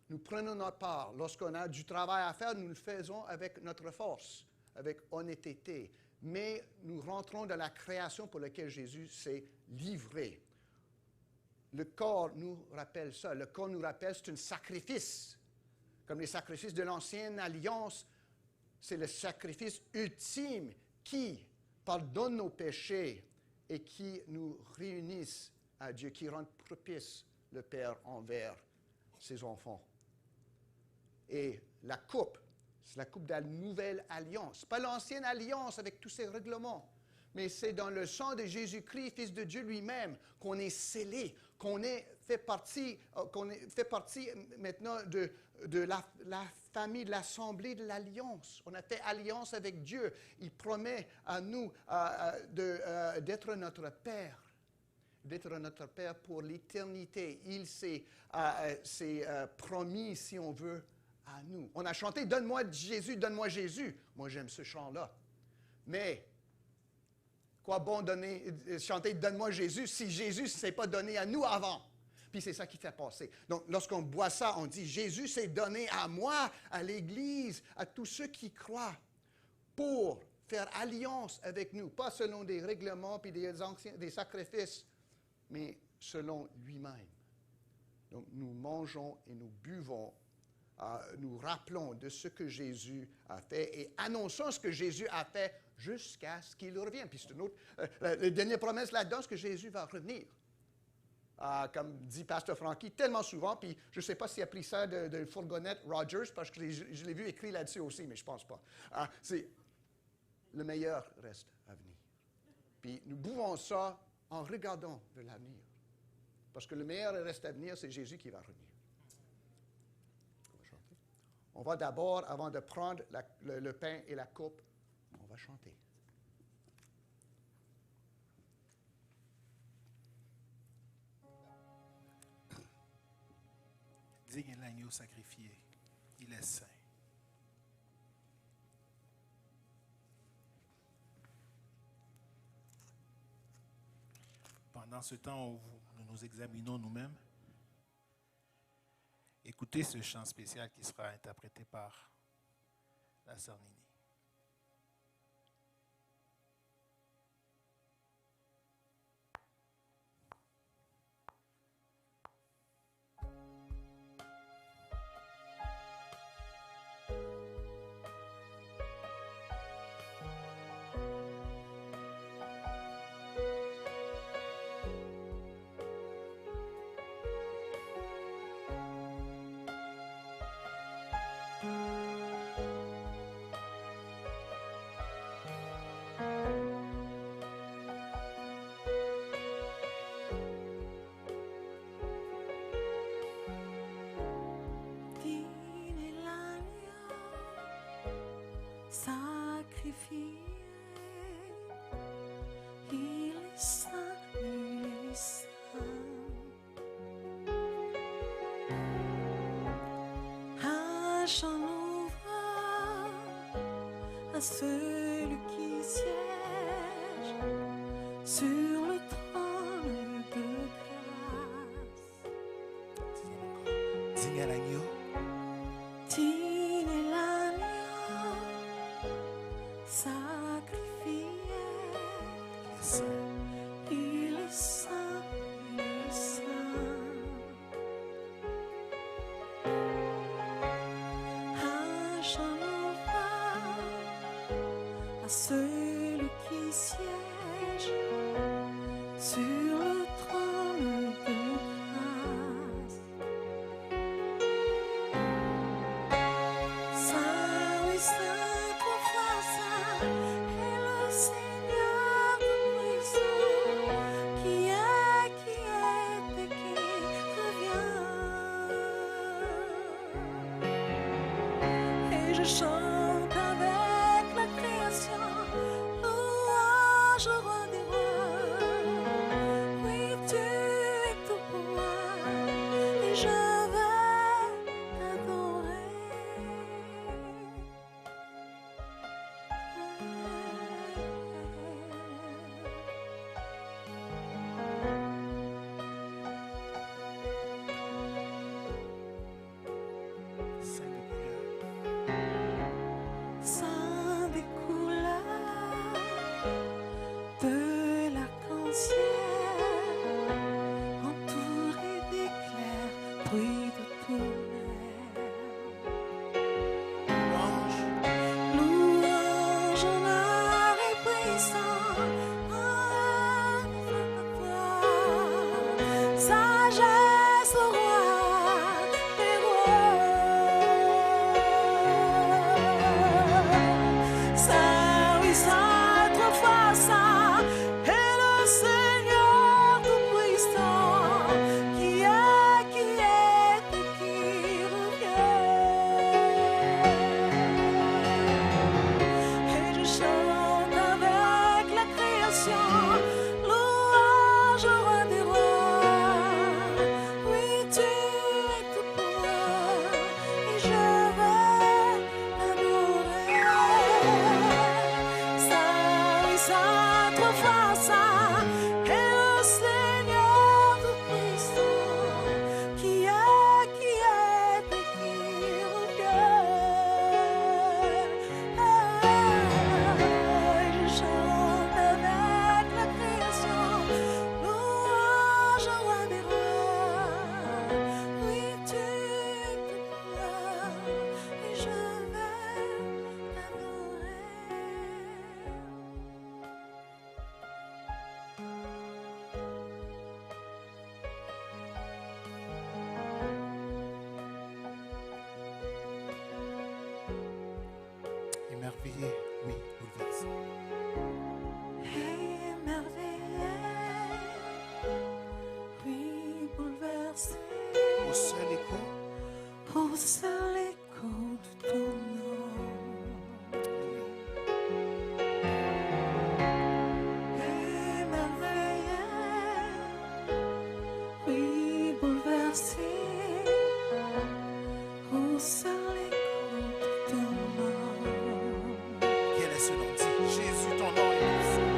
Nous prenons notre part. Lorsqu'on a du travail à faire, nous le faisons avec notre force, avec honnêteté. Mais nous rentrons dans la création pour laquelle Jésus s'est livré. Le corps nous rappelle ça. Le corps nous rappelle, c'est un sacrifice. Comme les sacrifices de l'Ancienne Alliance, c'est le sacrifice ultime qui pardonne nos péchés et qui nous réunissent à Dieu, qui rend propice le Père envers ses enfants. Et la coupe, c'est la coupe de la nouvelle alliance. Pas l'ancienne alliance avec tous ses règlements, mais c'est dans le sang de Jésus-Christ, Fils de Dieu lui-même, qu'on est scellé, qu'on fait partie maintenant de la famille, de l'Assemblée de l'Alliance. On a fait alliance avec Dieu. Il promet à nous d'être notre Père. D'être notre Père pour l'éternité. Il s'est promis, si on veut, à nous. On a chanté « Donne-moi Jésus, donne-moi Jésus ». Moi, j'aime ce chant-là. Mais, quoi bon chanter « Donne-moi Jésus » si Jésus ne s'est pas donné à nous avant? Puis c'est ça qui fait passer. Donc, lorsqu'on boit ça, on dit « Jésus s'est donné à moi, à l'Église, à tous ceux qui croient, pour faire alliance avec nous. » Pas selon des règlements puis des sacrifices, mais selon lui-même. Donc, nous mangeons et nous buvons, nous rappelons de ce que Jésus a fait et annonçons ce que Jésus a fait jusqu'à ce qu'il revienne. Puis c'est une autre, la dernière promesse là-dedans, c'est que Jésus va revenir. Comme dit Pasteur Frankie tellement souvent, puis je ne sais pas s'il a pris ça de fourgonnette Rogers, parce que je l'ai vu écrit là-dessus aussi, mais je ne pense pas. C'est le meilleur reste à venir. Puis nous buvons ça en regardant de l'avenir. Parce que le meilleur reste à venir, c'est Jésus qui va revenir. On va d'abord, avant de prendre le pain et la coupe, on va chanter. Digne est l'agneau sacrifié, il est saint. Pendant ce temps où nous nous examinons nous-mêmes, écoutez ce chant spécial qui sera interprété par la sœur Nini. Sacrifié, il est saint, il est saint. Un chant nouveau à celui qui siège sur le trône de grâce. Digne à l'agneau. Celui qui siège sur le trône de grâce. Saint, oui, saint, trois fois saint, est le Seigneur tout-puissant, qui est et qui revient. Et je chante avec la création. Louange au roi des rois, oui, tu es tout pour moi, et je vais t'adorer. Saint des couleurs de l'arc-en-ciel, entouré d'éclairs, bruit de tonnerre. Louange, honneur et puissance à toi. Sagesse au roi des rois. Saint, oui, saint, trois fois saint, est le Seigneur tout-puissant, bouleversé au seul écho au seul écho de ton nom. Émerveillé, oui, bouleversé au seul écho de ton nom. Quel est ce nom? Dis, Jésus, ton nom est puissant.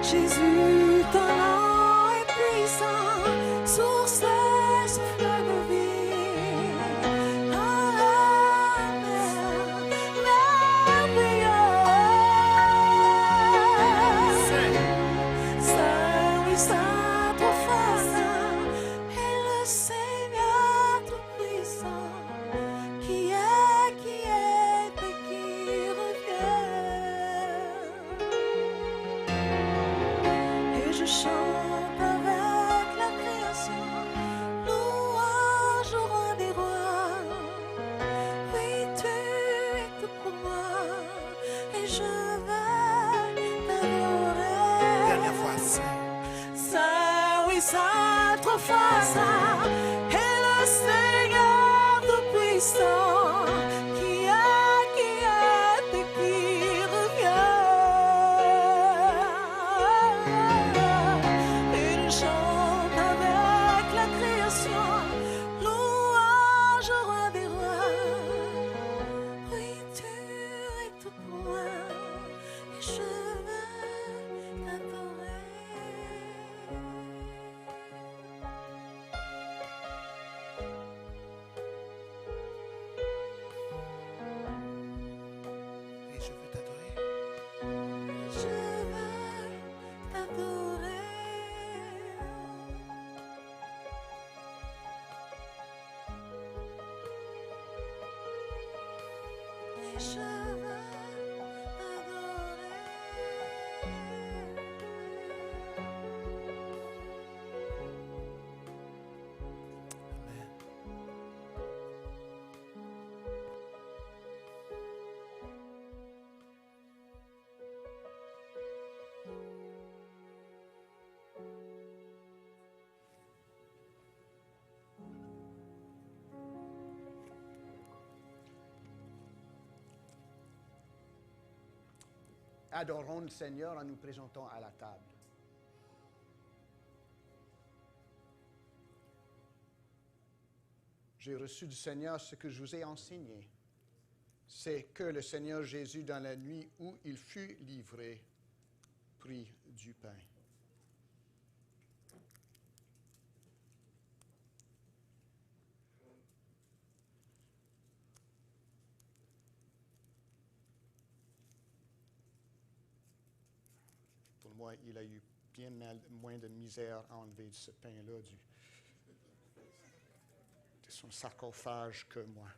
Jésus, ton nom est puissant, source et souffle de vie. Dans la mer merveilleuse. Saint, oui, Saint, trop fort, est le Seigneur tout-puissant, qui est et qui revient. Et je chante avec la création, louange au roi des rois. Oui, tu es tout pour moi, et je vais t'adorer. Dernière fois, Saint. Saint, oui, Saint, trop fort, Saint, est le Seigneur tout-puissant, qui est et qui revient. Et je chante avec la création, louange au roi des rois. Oui, tu es tout pour moi, et je vais t'adorer. Et je veux t'adorer. Je vais t'adorer. Et je vais t'adorer. Amen. Adorons le Seigneur en nous présentant à la table. J'ai reçu du Seigneur ce que je vous ai enseigné. C'est que le Seigneur Jésus, dans la nuit où il fut livré, prit du pain. Pour moi, il a eu bien moins de misère à enlever ce pain-là de son sarcophage que moi.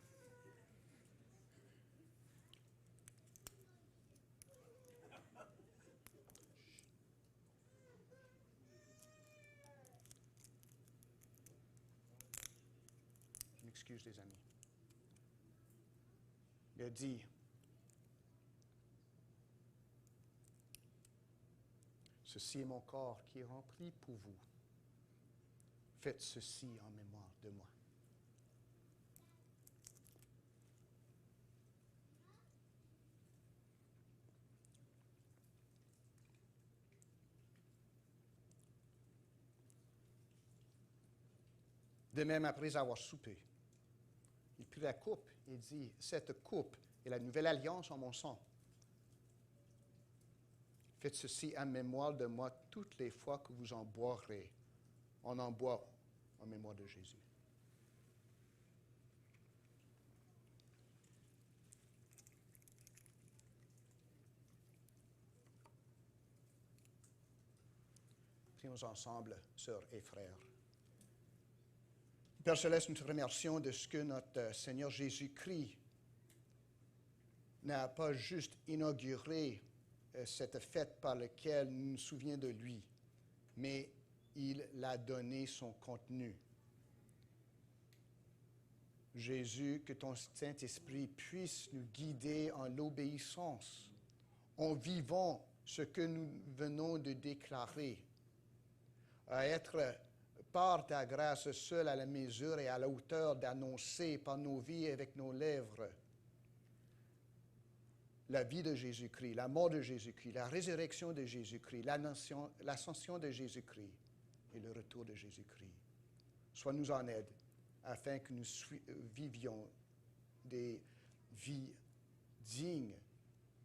Je m'excuse, les amis. Il a dit, ceci est mon corps qui est rempli pour vous. Faites ceci en mémoire de moi. De même, après avoir soupé, il prit la coupe et dit, cette coupe est la nouvelle alliance en mon sang. Faites ceci en mémoire de moi toutes les fois que vous en boirez. On en boit en mémoire de Jésus. Prions ensemble, sœurs et frères. Père Céleste, nous te remercions de ce que notre Seigneur Jésus-Christ n'a pas juste inauguré cette fête par laquelle nous nous souvenons de lui, mais il l'a donné son contenu. Jésus, que ton Saint-Esprit puisse nous guider en l'obéissance, en vivant ce que nous venons de déclarer, à être par ta grâce seule à la mesure et à la hauteur d'annoncer par nos vies et avec nos lèvres la vie de Jésus-Christ, la mort de Jésus-Christ, la résurrection de Jésus-Christ, l'ascension de Jésus-Christ et le retour de Jésus-Christ. Sois-nous en aide afin que nous vivions des vies dignes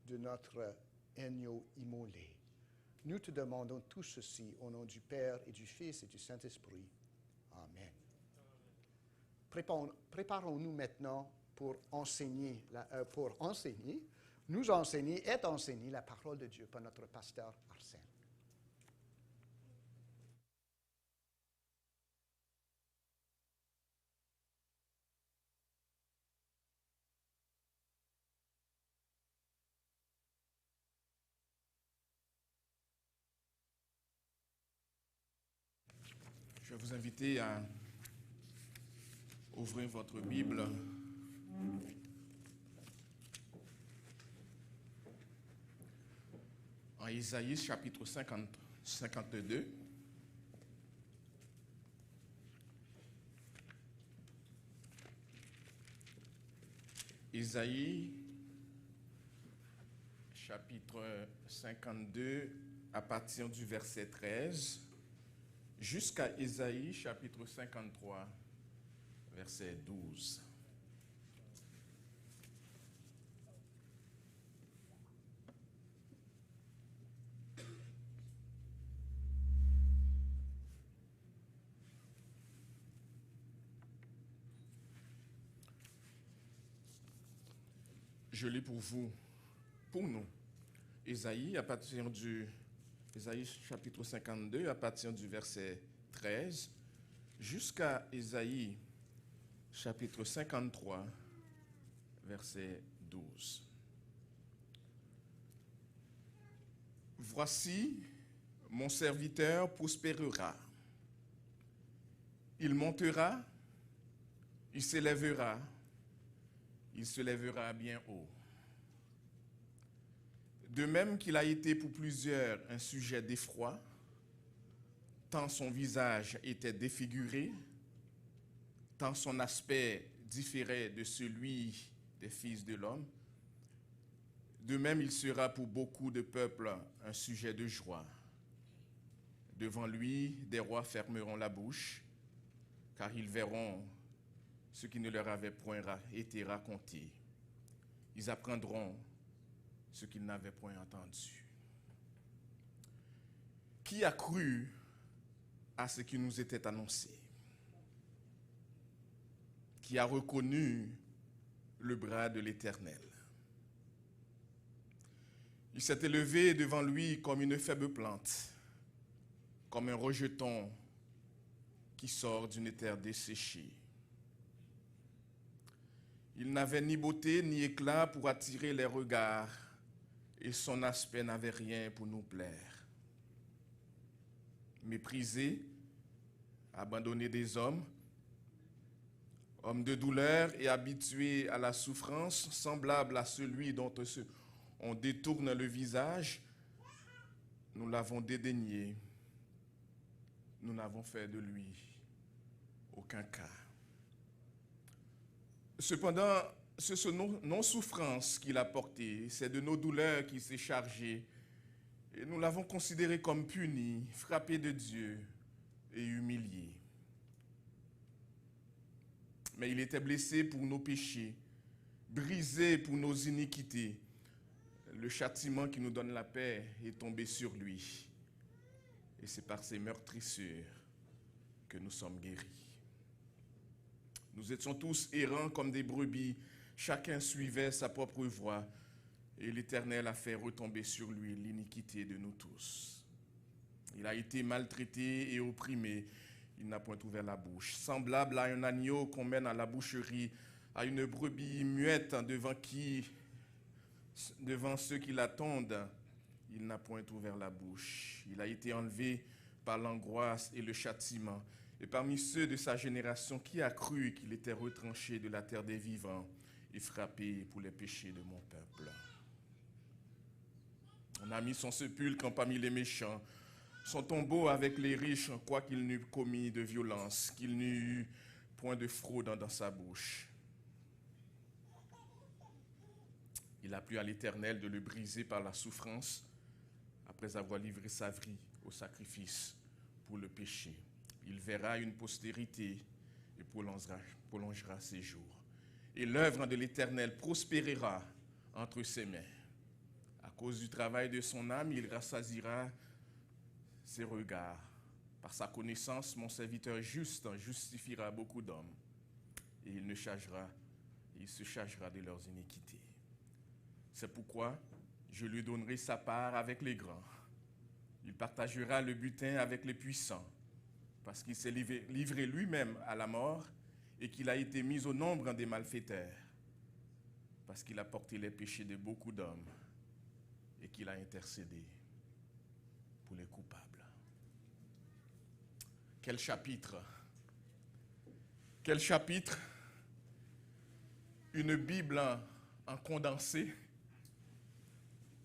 de notre agneau immolé. Nous te demandons tout ceci au nom du Père et du Fils et du Saint-Esprit. Amen. Préparons-nous maintenant pour enseigner, nous enseigner et enseigner la parole de Dieu par notre pasteur Arsène. Je vais vous inviter à ouvrir votre Bible en Isaïe chapitre 52. Isaïe chapitre 52 à partir du verset 13 jusqu'à Isaïe chapitre 53 verset 12. Je lis pour vous, pour nous, Isaïe chapitre 52, à partir du verset 13, jusqu'à Isaïe chapitre 53, verset 12. Voici, mon serviteur prospérera. Il montera, il s'élèvera, il se lèvera bien haut. De même qu'il a été pour plusieurs un sujet d'effroi, tant son visage était défiguré, tant son aspect différait de celui des fils de l'homme, de même il sera pour beaucoup de peuples un sujet de joie. Devant lui, des rois fermeront la bouche, car ils verront ce qui ne leur avait point été raconté. Ils apprendront ce qu'ils n'avaient point entendu. Qui a cru à ce qui nous était annoncé? Qui a reconnu le bras de l'Éternel? Il s'est élevé devant lui comme une faible plante, comme un rejeton qui sort d'une terre desséchée. Il n'avait ni beauté ni éclat pour attirer les regards, et son aspect n'avait rien pour nous plaire. Méprisé, abandonné des hommes, homme de douleur et habitué à la souffrance, semblable à celui dont on détourne le visage, nous l'avons dédaigné, nous n'avons fait de lui aucun cas. Cependant, ce sont nos souffrances qu'il a portées, c'est de nos douleurs qu'il s'est chargé, et nous l'avons considéré comme puni, frappé de Dieu et humilié. Mais il était blessé pour nos péchés, brisé pour nos iniquités. Le châtiment qui nous donne la paix est tombé sur lui, et c'est par ses meurtrissures que nous sommes guéris. Nous étions tous errants comme des brebis, chacun suivait sa propre voie, et l'Éternel a fait retomber sur lui l'iniquité de nous tous. Il a été maltraité et opprimé, il n'a point ouvert la bouche. Semblable à un agneau qu'on mène à la boucherie, à une brebis muette devant ceux qui l'attendent, il n'a point ouvert la bouche. Il a été enlevé par l'angoisse et le châtiment. Et parmi ceux de sa génération, qui a cru qu'il était retranché de la terre des vivants et frappé pour les péchés de mon peuple? On a mis son sépulcre parmi les méchants, son tombeau avec les riches, quoiqu'il n'eût commis de violence, qu'il n'eût point de fraude dans sa bouche. Il a plu à l'Éternel de le briser par la souffrance, après avoir livré sa vie au sacrifice pour le péché. Il verra une postérité et prolongera ses jours. Et l'œuvre de l'Éternel prospérera entre ses mains. À cause du travail de son âme, il rassasiera ses regards. Par sa connaissance, mon serviteur juste justifiera beaucoup d'hommes, et il se chargera de leurs iniquités. C'est pourquoi je lui donnerai sa part avec les grands. Il partagera le butin avec les puissants, parce qu'il s'est livré lui-même à la mort et qu'il a été mis au nombre des malfaiteurs, parce qu'il a porté les péchés de beaucoup d'hommes et qu'il a intercédé pour les coupables. Quel chapitre! Quel chapitre! Une Bible en condensé,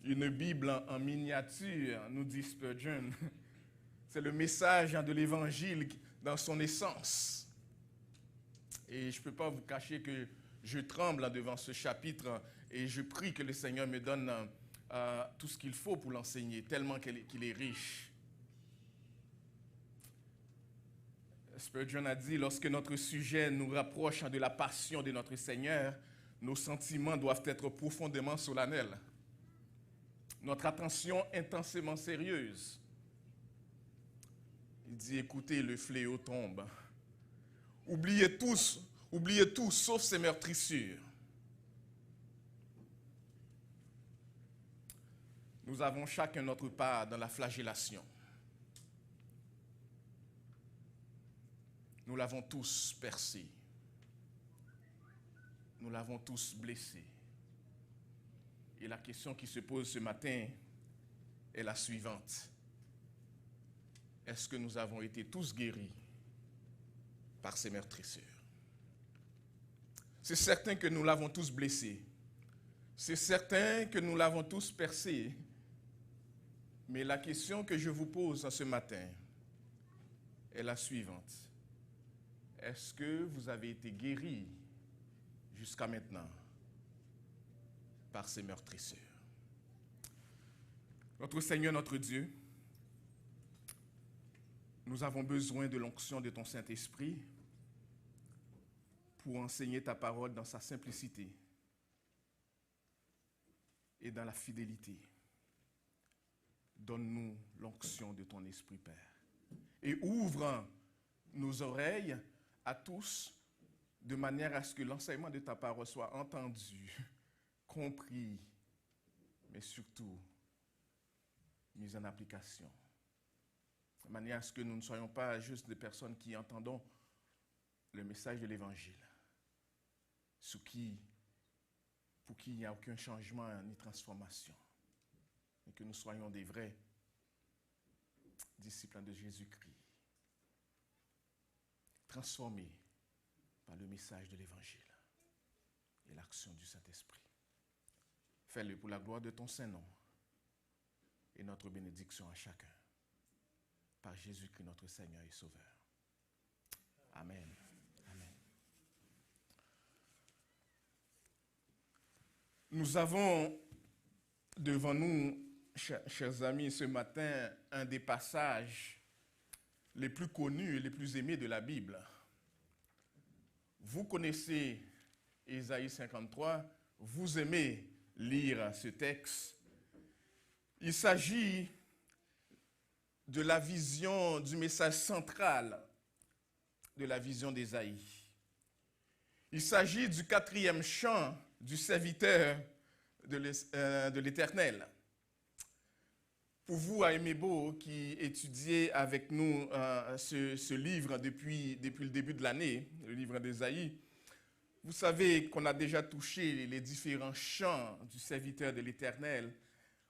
une Bible en miniature, nous dit Spurgeon. C'est le message de l'Évangile dans son essence. Et je ne peux pas vous cacher que je tremble devant ce chapitre et je prie que le Seigneur me donne tout ce qu'il faut pour l'enseigner, tellement qu'il est riche. Spurgeon a dit, lorsque notre sujet nous rapproche de la passion de notre Seigneur, nos sentiments doivent être profondément solennels. Notre attention intensément sérieuse. Il dit, écoutez, le fléau tombe. Oubliez tout sauf ces meurtrissures. Nous avons chacun notre part dans la flagellation. Nous l'avons tous percé. Nous l'avons tous blessé. Et la question qui se pose ce matin est la suivante. Est-ce que nous avons été tous guéris par ces meurtrissures? C'est certain que nous l'avons tous blessé. C'est certain que nous l'avons tous percé. Mais la question que je vous pose ce matin est la suivante. Est-ce que vous avez été guéris jusqu'à maintenant par ces meurtrissures? Notre Seigneur, notre Dieu, nous avons besoin de l'onction de ton Saint-Esprit pour enseigner ta parole dans sa simplicité et dans la fidélité. Donne-nous l'onction de ton Esprit, Père, et ouvre nos oreilles à tous, de manière à ce que l'enseignement de ta parole soit entendu, compris, mais surtout mis en application. De manière à ce que nous ne soyons pas juste des personnes qui entendons le message de l'Évangile, pour qui il n'y a aucun changement ni transformation, mais que nous soyons des vrais disciples de Jésus-Christ, transformés par le message de l'Évangile et l'action du Saint-Esprit. Fais-le pour la gloire de ton Saint-Nom et notre bénédiction à chacun. Par Jésus-Christ, notre Seigneur et Sauveur. Amen. Amen. Nous avons devant nous, chers amis, ce matin, un des passages les plus connus et les plus aimés de la Bible. Vous connaissez Ésaïe 53, vous aimez lire ce texte. Il s'agit de la vision, du message central de la vision d'Ésaïe. Il s'agit du 4e chant du serviteur de l'Éternel. Pour vous, à Aimebo, qui étudiez avec nous ce livre depuis le début de l'année, le livre d'Ésaïe, vous savez qu'on a déjà touché les différents chants du serviteur de l'Éternel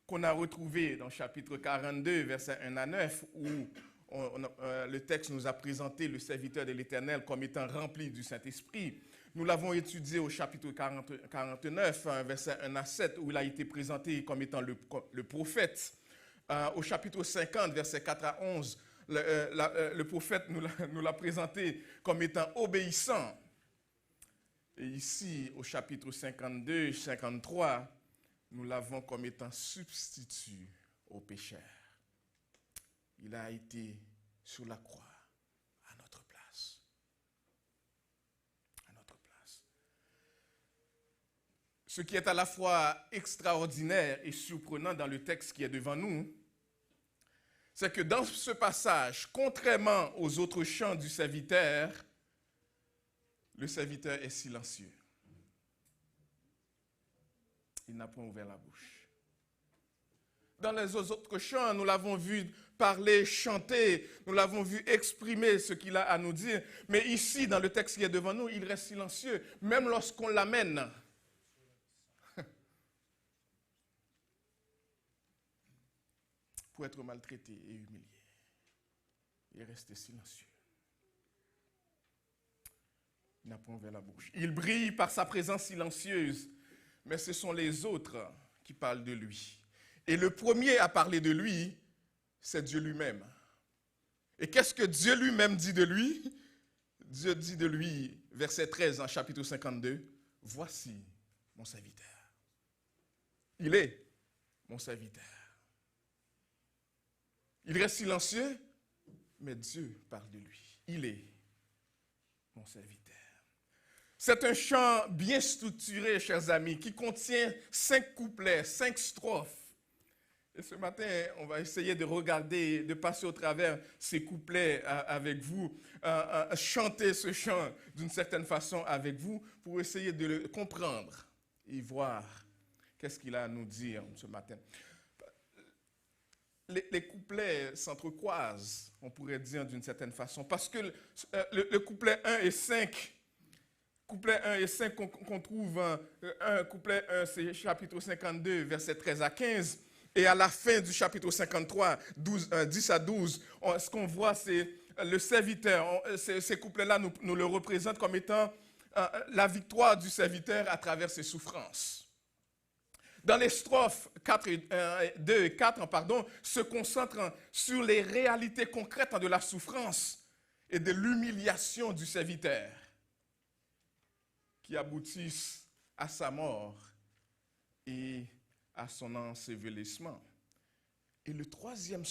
qu'on a retrouvé dans chapitre 42, versets 1 à 9, où le texte nous a présenté le serviteur de l'Éternel comme étant rempli du Saint-Esprit. Nous l'avons étudié au chapitre 49, versets 1 à 7, où il a été présenté comme étant le prophète au chapitre 50, versets 4 à 11, le prophète nous l'a présenté comme étant obéissant. Et ici, au chapitre 52, 53, nous l'avons comme étant substitut au pécheur. Il a été sur la croix à notre place. À notre place. Ce qui est à la fois extraordinaire et surprenant dans le texte qui est devant nous, c'est que dans ce passage, contrairement aux autres chants du serviteur, le serviteur est silencieux. Il n'a point ouvert la bouche. Dans les autres chants, nous l'avons vu parler, chanter, nous l'avons vu exprimer ce qu'il a à nous dire. Mais ici, dans le texte qui est devant nous, il reste silencieux, même lorsqu'on l'amène. Pour être maltraité et humilié. Il est resté silencieux. Il n'a point ouvert la bouche. Il brille par sa présence silencieuse, mais ce sont les autres qui parlent de lui. Et le premier à parler de lui, c'est Dieu lui-même. Et qu'est-ce que Dieu lui-même dit de lui? Dieu dit de lui, verset 13 en chapitre 52, « Voici mon serviteur. » Il est mon serviteur. Il reste silencieux, mais Dieu parle de lui. Il est mon serviteur. C'est un chant bien structuré, chers amis, qui contient 5 couplets, 5 strophes. Et ce matin, on va essayer de regarder, de passer au travers ces couplets avec vous, chanter ce chant d'une certaine façon avec vous, pour essayer de le comprendre et voir qu'est-ce qu'il a à nous dire ce matin. Les couplets s'entrecroisent, on pourrait dire d'une certaine façon, parce que le couplet 1 et 5, couplet 1 et 5 qu'on trouve, couplet 1, c'est chapitre 52, versets 13 à 15, et à la fin du chapitre 53, 10 à 12, ce qu'on voit, c'est le serviteur. Ces couplets-là nous le représentent comme étant la victoire du serviteur à travers ses souffrances. Dans les strophes 2 et 4, se concentrent sur les réalités concrètes de la souffrance et de l'humiliation du serviteur qui aboutissent à sa mort et à son ensevelissement. Et le troisième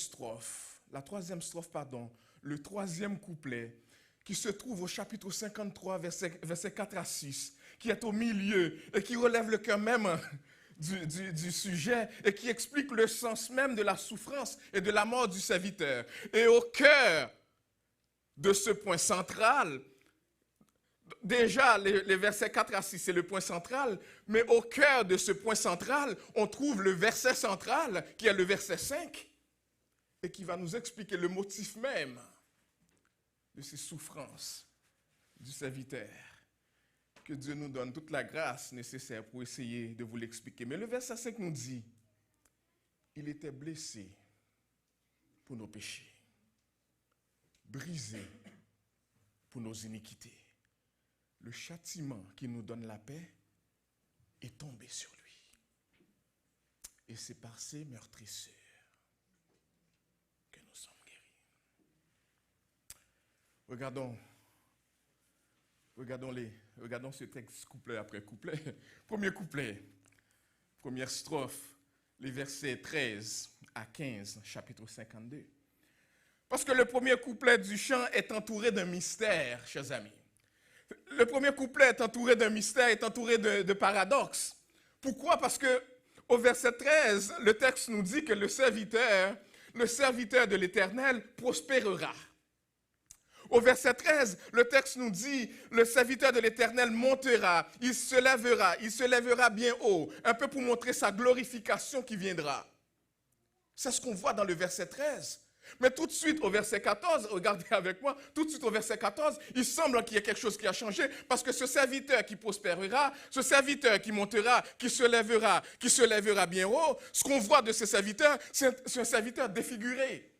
couplet, qui se trouve au chapitre 53, versets 4 à 6, qui est au milieu et qui relève le cœur même du sujet et qui explique le sens même de la souffrance et de la mort du serviteur. Et au cœur de ce point central, déjà les versets 4 à 6, c'est le point central, mais au cœur de ce point central, on trouve le verset central, qui est le verset 5, et qui va nous expliquer le motif même de ces souffrances du serviteur. Que Dieu nous donne toute la grâce nécessaire pour essayer de vous l'expliquer. Mais le verset 5 nous dit, « Il était blessé pour nos péchés, brisé pour nos iniquités. Le châtiment qui nous donne la paix est tombé sur lui. Et c'est par ses meurtrissures que nous sommes guéris. » Regardons ce texte couplet après couplet. Premier couplet, première strophe, les versets 13 à 15, chapitre 52. Parce que le premier couplet du chant est entouré d'un mystère, chers amis. Le premier couplet est entouré d'un mystère, est entouré de paradoxes. Pourquoi? Parce que au verset 13, le texte nous dit que le serviteur de l'Éternel prospérera. Au verset 13, le texte nous dit, le serviteur de l'Éternel montera, il se lèvera bien haut, un peu pour montrer sa glorification qui viendra. C'est ce qu'on voit dans le verset 13. Mais tout de suite au verset 14, regardez avec moi, tout de suite au verset 14, il semble qu'il y ait quelque chose qui a changé, parce que ce serviteur qui prospérera, ce serviteur qui montera, qui se lèvera bien haut, ce qu'on voit de ce serviteur, c'est un serviteur défiguré.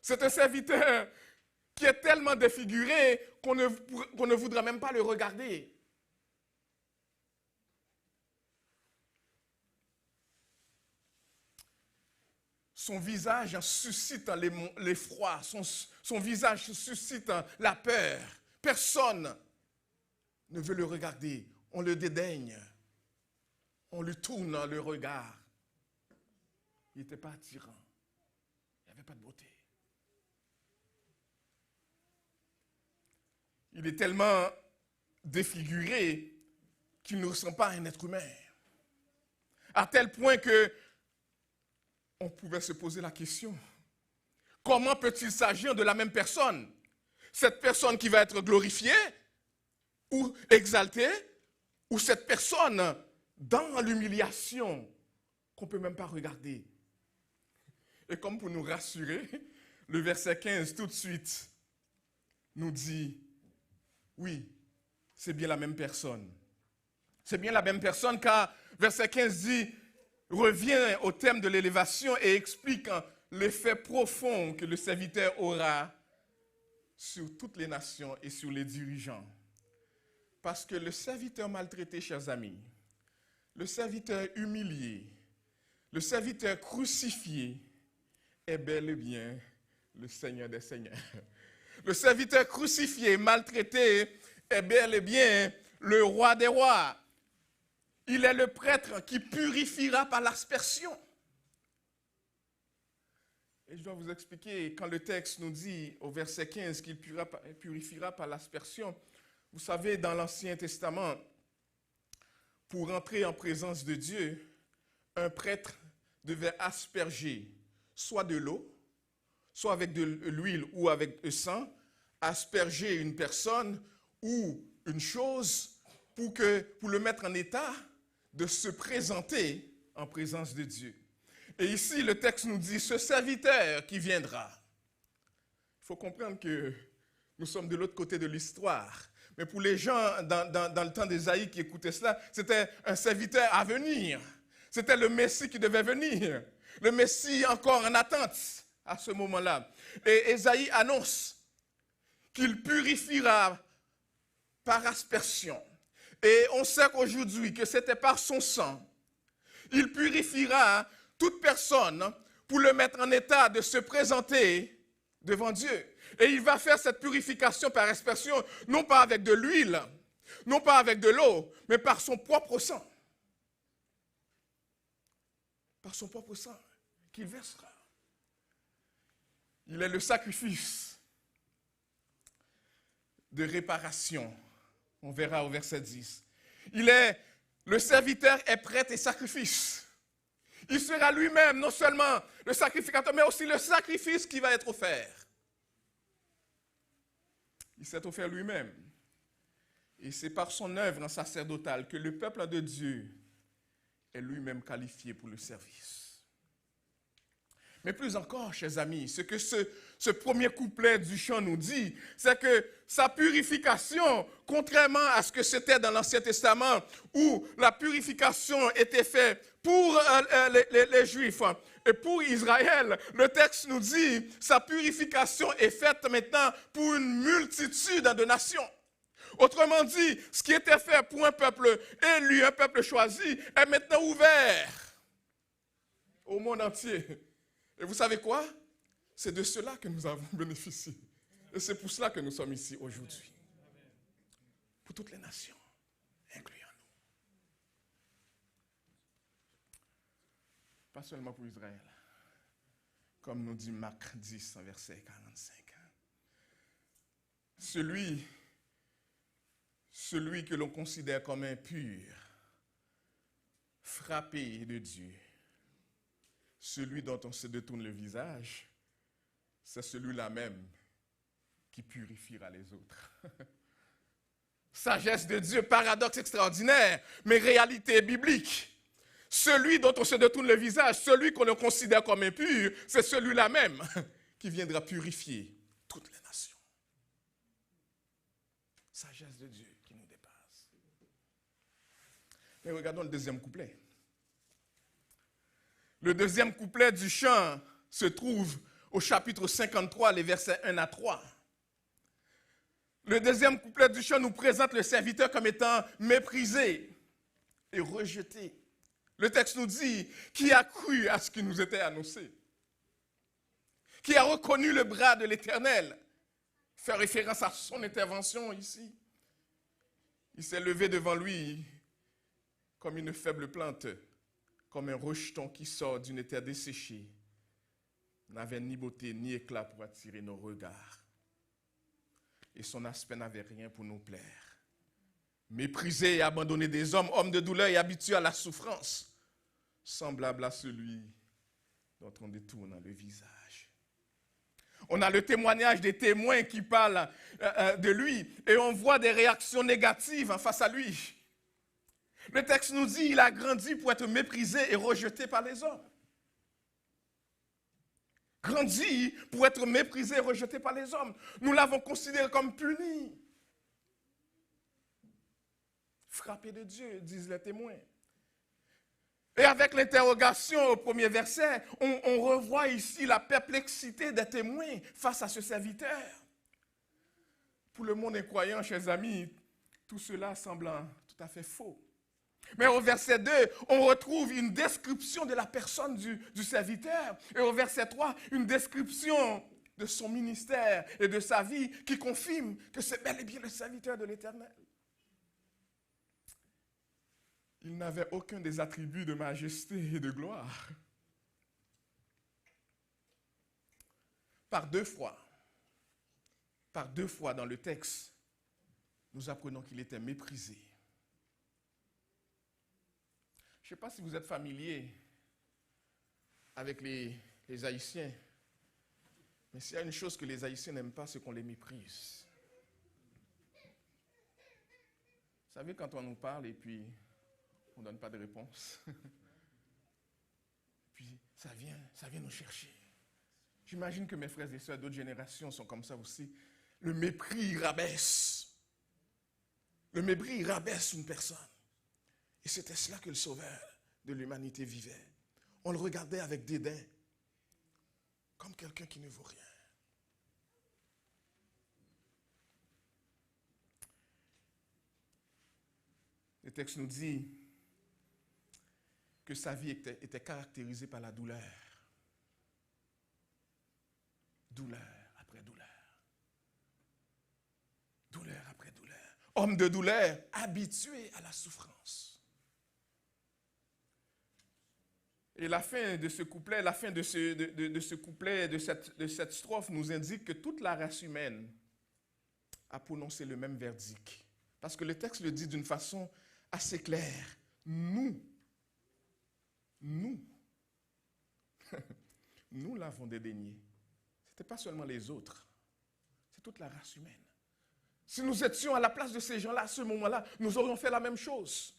C'est un serviteur qui est tellement défiguré qu'on ne voudra même pas le regarder. son visage suscite l'effroi, son visage suscite la peur. Personne ne veut le regarder, on le dédaigne, on lui tourne le regard. Il n'était pas attirant, il n'y avait pas de beauté. Il est tellement défiguré qu'il ne ressemble pas à un être humain. À tel point que on pouvait se poser la question, comment peut-il s'agir de la même personne? Cette personne qui va être glorifiée ou exaltée, ou cette personne dans l'humiliation qu'on ne peut même pas regarder. Et comme pour nous rassurer, le verset 15 tout de suite nous dit, oui, c'est bien la même personne. C'est bien la même personne car verset 15 dit, revient au thème de l'élévation et explique l'effet profond que le serviteur aura sur toutes les nations et sur les dirigeants. Parce que le serviteur maltraité, chers amis, le serviteur humilié, le serviteur crucifié est bel et bien le Seigneur des Seigneurs. Le serviteur crucifié, maltraité, est bel et bien le roi des rois. Il est le prêtre qui purifiera par l'aspersion. Et je dois vous expliquer, quand le texte nous dit au verset 15 qu'il purifiera par l'aspersion, vous savez, dans l'Ancien Testament, pour entrer en présence de Dieu, un prêtre devait asperger soit de l'eau, soit avec de l'huile ou avec le sang, asperger une personne ou une chose pour le mettre en état de se présenter en présence de Dieu. Et ici, le texte nous dit, ce serviteur qui viendra. Il faut comprendre que nous sommes de l'autre côté de l'histoire. Mais pour les gens dans le temps d'Ésaïe qui écoutaient cela, c'était un serviteur à venir. C'était le Messie qui devait venir. Le Messie encore en attente à ce moment-là. Et Ésaïe annonce qu'il purifiera par aspersion. Et on sait qu'aujourd'hui, que c'était par son sang. Il purifiera toute personne pour le mettre en état de se présenter devant Dieu. Et il va faire cette purification par aspersion, non pas avec de l'huile, non pas avec de l'eau, mais par son propre sang. Par son propre sang qu'il versera. Il est le sacrifice de réparation. On verra au verset 10. Le serviteur est prêtre et sacrifice. Il sera lui-même non seulement le sacrificateur, mais aussi le sacrifice qui va être offert. Il s'est offert lui-même. Et c'est par son œuvre sacerdotale que le peuple de Dieu est lui-même qualifié pour le service. Mais plus encore, chers amis, ce que ce premier couplet du chant nous dit, c'est que sa purification, contrairement à ce que c'était dans l'Ancien Testament, où la purification était faite pour les Juifs et pour Israël, le texte nous dit sa purification est faite maintenant pour une multitude de nations. Autrement dit, ce qui était fait pour un peuple élu, un peuple choisi, est maintenant ouvert au monde entier. Et vous savez quoi? C'est de cela que nous avons bénéficié. Et c'est pour cela que nous sommes ici aujourd'hui. Pour toutes les nations, incluant nous. Pas seulement pour Israël. Comme nous dit Marc 10, verset 45. Celui que l'on considère comme impur, frappé de Dieu, celui dont on se détourne le visage, c'est celui-là même qui purifiera les autres. Sagesse de Dieu, paradoxe extraordinaire, mais réalité biblique. Celui dont on se détourne le visage, celui qu'on considère comme impur, c'est celui-là même qui viendra purifier toutes les nations. Sagesse de Dieu qui nous dépasse. Mais regardons le deuxième couplet. Le deuxième couplet du chant se trouve au chapitre 53, les versets 1 à 3. Le deuxième couplet du chant nous présente le serviteur comme étant méprisé et rejeté. Le texte nous dit qui a cru à ce qui nous était annoncé. qui a reconnu le bras de l'Éternel. Fait référence à son intervention ici. Il s'est levé devant lui comme une faible plante, comme un rejeton qui sort d'une terre desséchée. N'avait ni beauté ni éclat pour attirer nos regards. Et son aspect n'avait rien pour nous plaire. Méprisé et abandonné des hommes, homme de douleur et habitué à la souffrance, semblable à celui dont on détourne le visage. On a le témoignage des témoins qui parlent de lui et on voit des réactions négatives face à lui. Le texte nous dit qu'il a grandi pour être méprisé et rejeté par les hommes. Grandi pour être méprisé et rejeté par les hommes. Nous l'avons considéré comme puni. Frappé de Dieu, disent les témoins. Et avec l'interrogation au premier verset, on revoit ici la perplexité des témoins face à ce serviteur. Pour le monde incroyant, chers amis, tout cela semble tout à fait faux. Mais au verset 2, on retrouve une description de la personne du serviteur. Et au verset 3, une description de son ministère et de sa vie qui confirme que c'est bel et bien le serviteur de l'Éternel. Il n'avait aucun des attributs de majesté et de gloire. Par deux fois dans le texte, nous apprenons qu'il était méprisé. Je ne sais pas si vous êtes familier avec les Haïtiens, mais s'il y a une chose que les Haïtiens n'aiment pas, c'est qu'on les méprise. Vous savez, quand on nous parle et puis on ne donne pas de réponse, puis ça vient nous chercher. J'imagine que mes frères et sœurs d'autres générations sont comme ça aussi. Le mépris rabaisse. Le mépris rabaisse une personne. Et c'était cela que le sauveur de l'humanité vivait. On le regardait avec dédain, comme quelqu'un qui ne vaut rien. Le texte nous dit que sa vie était caractérisée par la douleur. Douleur après douleur. Douleur après douleur. Homme de douleur, habitué à la souffrance. Et la fin de ce couplet, de cette strophe nous indique que toute la race humaine a prononcé le même verdict. Parce que le texte le dit d'une façon assez claire. Nous l'avons dédaigné. Ce n'était pas seulement les autres, c'est toute la race humaine. Si nous étions à la place de ces gens-là, à ce moment-là, nous aurions fait la même chose.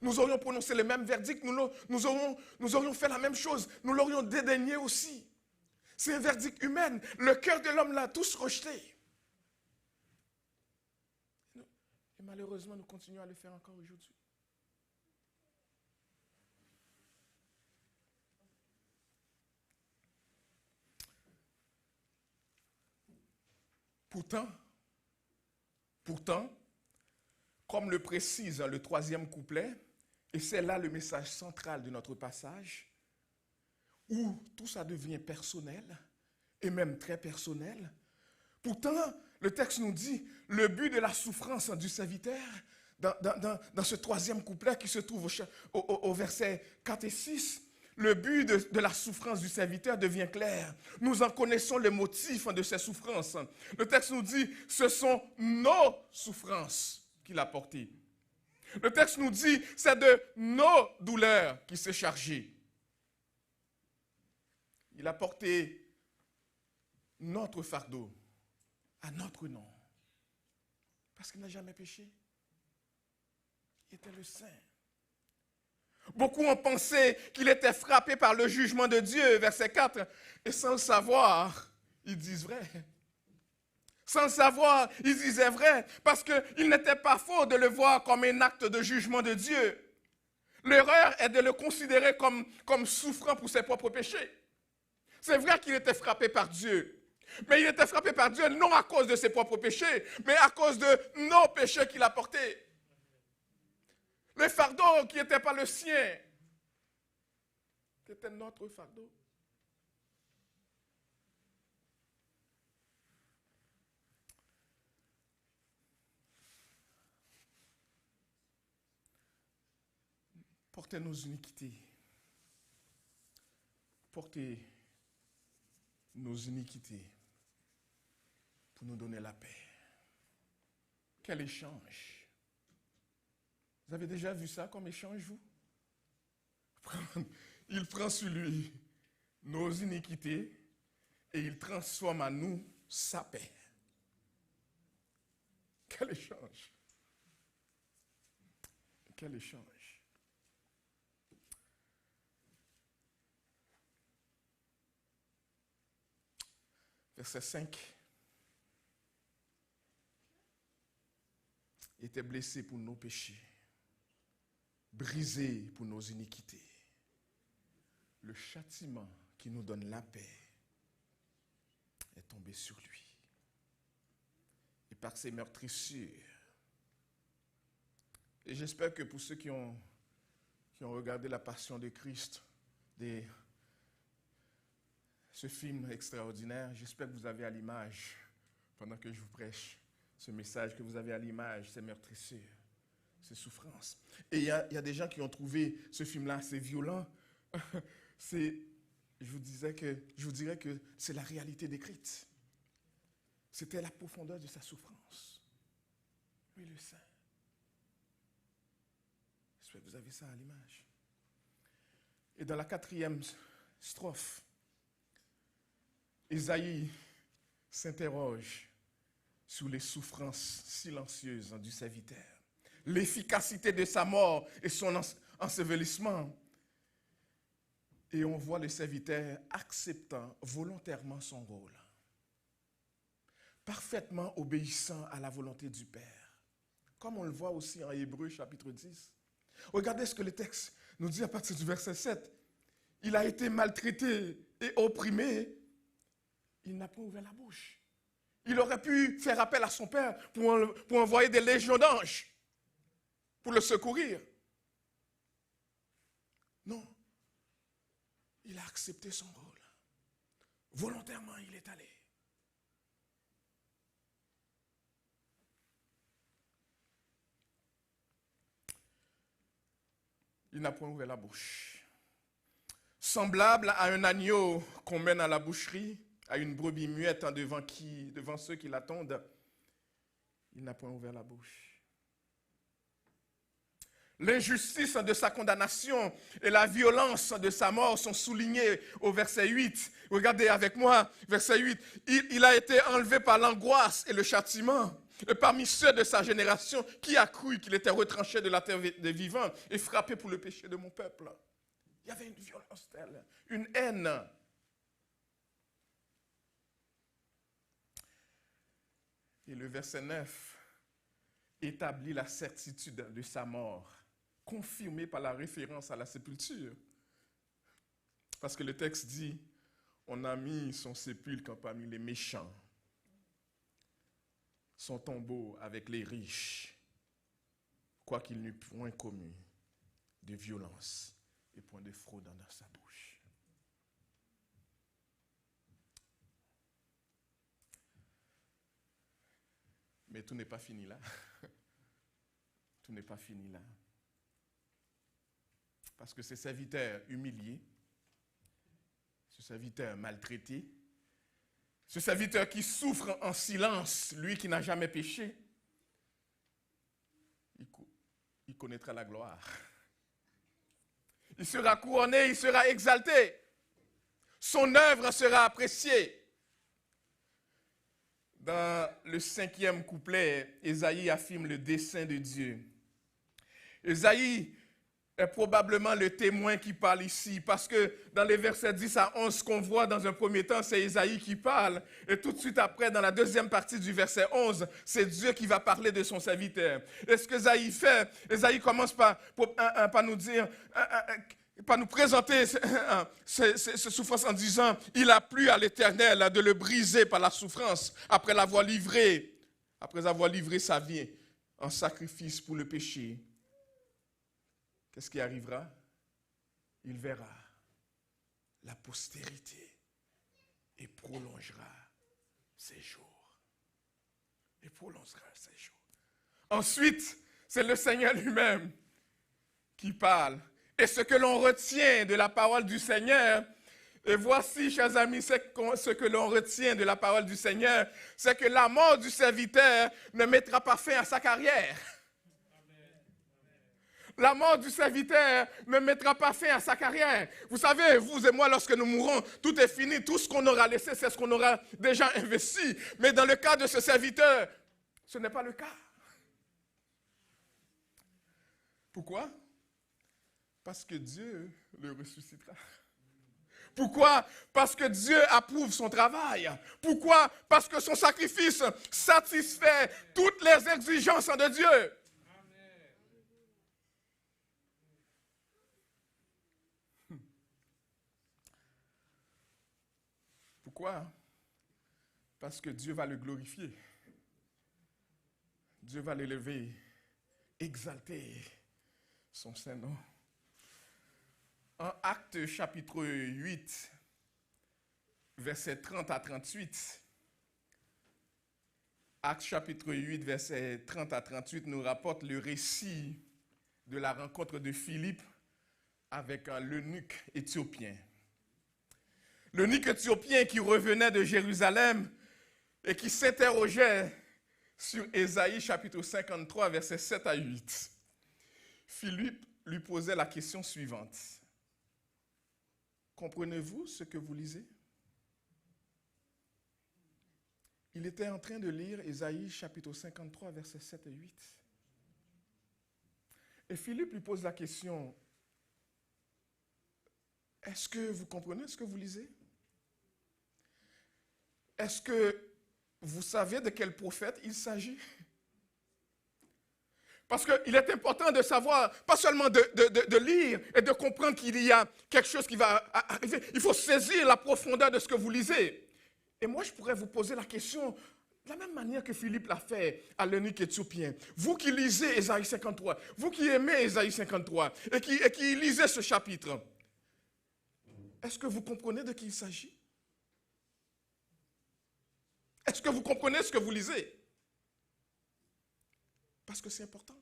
Nous aurions prononcé le même verdict, nous aurions fait la même chose, nous l'aurions dédaigné aussi. C'est un verdict humain. Le cœur de l'homme l'a tous rejeté. Et malheureusement, nous continuons à le faire encore aujourd'hui. Pourtant, comme le précise le troisième couplet, et c'est là le message central de notre passage, où tout ça devient personnel, et même très personnel. Pourtant, le texte nous dit, le but de la souffrance du serviteur, dans ce troisième couplet qui se trouve au verset 4 et 6, le but de la souffrance du serviteur devient clair. Nous en connaissons les motifs de ces souffrances. Le texte nous dit, ce sont nos souffrances qu'il a portées. Le texte nous dit, c'est de nos douleurs qu'il s'est chargé. Il a porté notre fardeau à notre nom. Parce qu'il n'a jamais péché. Il était le Saint. Beaucoup ont pensé qu'il était frappé par le jugement de Dieu, verset 4, et sans le savoir, ils disent vrai. Sans le savoir, ils disaient vrai, parce qu'il n'était pas faux de le voir comme un acte de jugement de Dieu. L'erreur est de le considérer comme souffrant pour ses propres péchés. C'est vrai qu'il était frappé par Dieu, mais il était frappé par Dieu non à cause de ses propres péchés, mais à cause de nos péchés qu'il a portés. Le fardeau qui n'était pas le sien, qui était notre fardeau. portez nos iniquités. Portez nos iniquités pour nous donner la paix. Quel échange! Vous avez déjà vu ça comme échange, vous? Il prend sur lui nos iniquités et il transforme en nous sa paix. Quel échange! Quel échange! Verset 5. Il était blessé pour nos péchés, brisé pour nos iniquités. Le châtiment qui nous donne la paix est tombé sur lui. Et par ses meurtrissures, et j'espère que pour ceux qui ont regardé La Passion de Christ, ce film extraordinaire, j'espère que vous avez à l'image, pendant que je vous prêche, ce message, que vous avez à l'image, ces meurtrissures, ces souffrances. Et il y a des gens qui ont trouvé ce film-là assez violent. Je vous dirais que c'est la réalité décrite. C'était la profondeur de sa souffrance. Lui, le Saint. J'espère que vous avez ça à l'image. Et dans la 4e strophe, Ésaïe s'interroge sur les souffrances silencieuses du serviteur, l'efficacité de sa mort et son ensevelissement. Et on voit le serviteur acceptant volontairement son rôle, parfaitement obéissant à la volonté du Père, comme on le voit aussi en Hébreux chapitre 10. Regardez ce que le texte nous dit à partir du verset 7. Il a été maltraité et opprimé. Il n'a pas ouvert la bouche. Il aurait pu faire appel à son Père pour envoyer des légions d'anges pour le secourir. Non. Il a accepté son rôle. Volontairement, il est allé. Il n'a point ouvert la bouche. Semblable à un agneau qu'on mène à la boucherie, à une brebis muette devant ceux qui l'attendent, il n'a point ouvert la bouche. L'injustice de sa condamnation et la violence de sa mort sont soulignées au verset 8. Regardez avec moi, verset 8. Il a été enlevé par l'angoisse et le châtiment. Et parmi ceux de sa génération, qui a cru qu'il était retranché de la terre des vivants et frappé pour le péché de mon peuple? Il y avait une violence telle, une haine. Et le verset 9 établit la certitude de sa mort, confirmée par la référence à la sépulture. Parce que le texte dit, on a mis son sépulcre parmi les méchants, son tombeau avec les riches, quoiqu'il n'eût point commis de violence et point de fraude dans sa bouche. Mais tout n'est pas fini là. Tout n'est pas fini là. Parce que ce serviteur humilié, ce serviteur maltraité, ce serviteur qui souffre en silence, lui qui n'a jamais péché, il connaîtra la gloire. Il sera couronné, il sera exalté. Son œuvre sera appréciée. Dans le 5e couplet, Ésaïe affirme le dessein de Dieu. Ésaïe est probablement le témoin qui parle ici, parce que dans les versets 10 à 11, ce qu'on voit dans un premier temps, c'est Ésaïe qui parle, et tout de suite après, dans la deuxième partie du verset 11, c'est Dieu qui va parler de son serviteur. Et ce qu'Ésaïe fait, Ésaïe commence par nous dire, par nous présenter ces souffrances en disant, il a plu à l'Éternel de le briser par la souffrance, après avoir livré sa vie en sacrifice pour le péché. Qu'est-ce qui arrivera? Il verra la postérité et prolongera ses jours. Et prolongera ses jours. Ensuite, c'est le Seigneur lui-même qui parle Et ce que l'on retient de la parole du Seigneur, et voici, chers amis, ce que l'on retient de la parole du Seigneur, c'est que la mort du serviteur ne mettra pas fin à sa carrière. La mort du serviteur ne mettra pas fin à sa carrière. Vous savez, vous et moi, lorsque nous mourrons, tout est fini. Tout ce qu'on aura laissé, c'est ce qu'on aura déjà investi. Mais dans le cas de ce serviteur, ce n'est pas le cas. Pourquoi? Parce que Dieu le ressuscitera. Pourquoi? Parce que Dieu approuve son travail. Pourquoi? Parce que son sacrifice satisfait toutes les exigences de Dieu. Pourquoi? Parce que Dieu va le glorifier. Dieu va l'élever, exalter son Saint-Nom. En Actes chapitre 8, versets 30 à 38, Actes chapitre 8, versets 30 à 38 nous rapporte le récit de la rencontre de Philippe avec l'eunuque éthiopien. L'eunuque éthiopien qui revenait de Jérusalem et qui s'interrogeait sur Ésaïe chapitre 53, versets 7 à 8. Philippe lui posait la question suivante. Comprenez-vous ce que vous lisez? Il était en train de lire Ésaïe chapitre 53, versets 7 et 8. Et Philippe lui pose la question, est-ce que vous comprenez ce que vous lisez? Est-ce que vous savez de quel prophète il s'agit? Parce qu'il est important de savoir, pas seulement de lire et de comprendre qu'il y a quelque chose qui va arriver. Il faut saisir la profondeur de ce que vous lisez. Et moi, je pourrais vous poser la question de la même manière que Philippe l'a fait à l'eunuque éthiopien. Vous qui lisez Ésaïe 53, vous qui aimez Ésaïe 53 et qui lisez ce chapitre, est-ce que vous comprenez de qui il s'agit? Est-ce que vous comprenez ce que vous lisez? Parce que c'est important.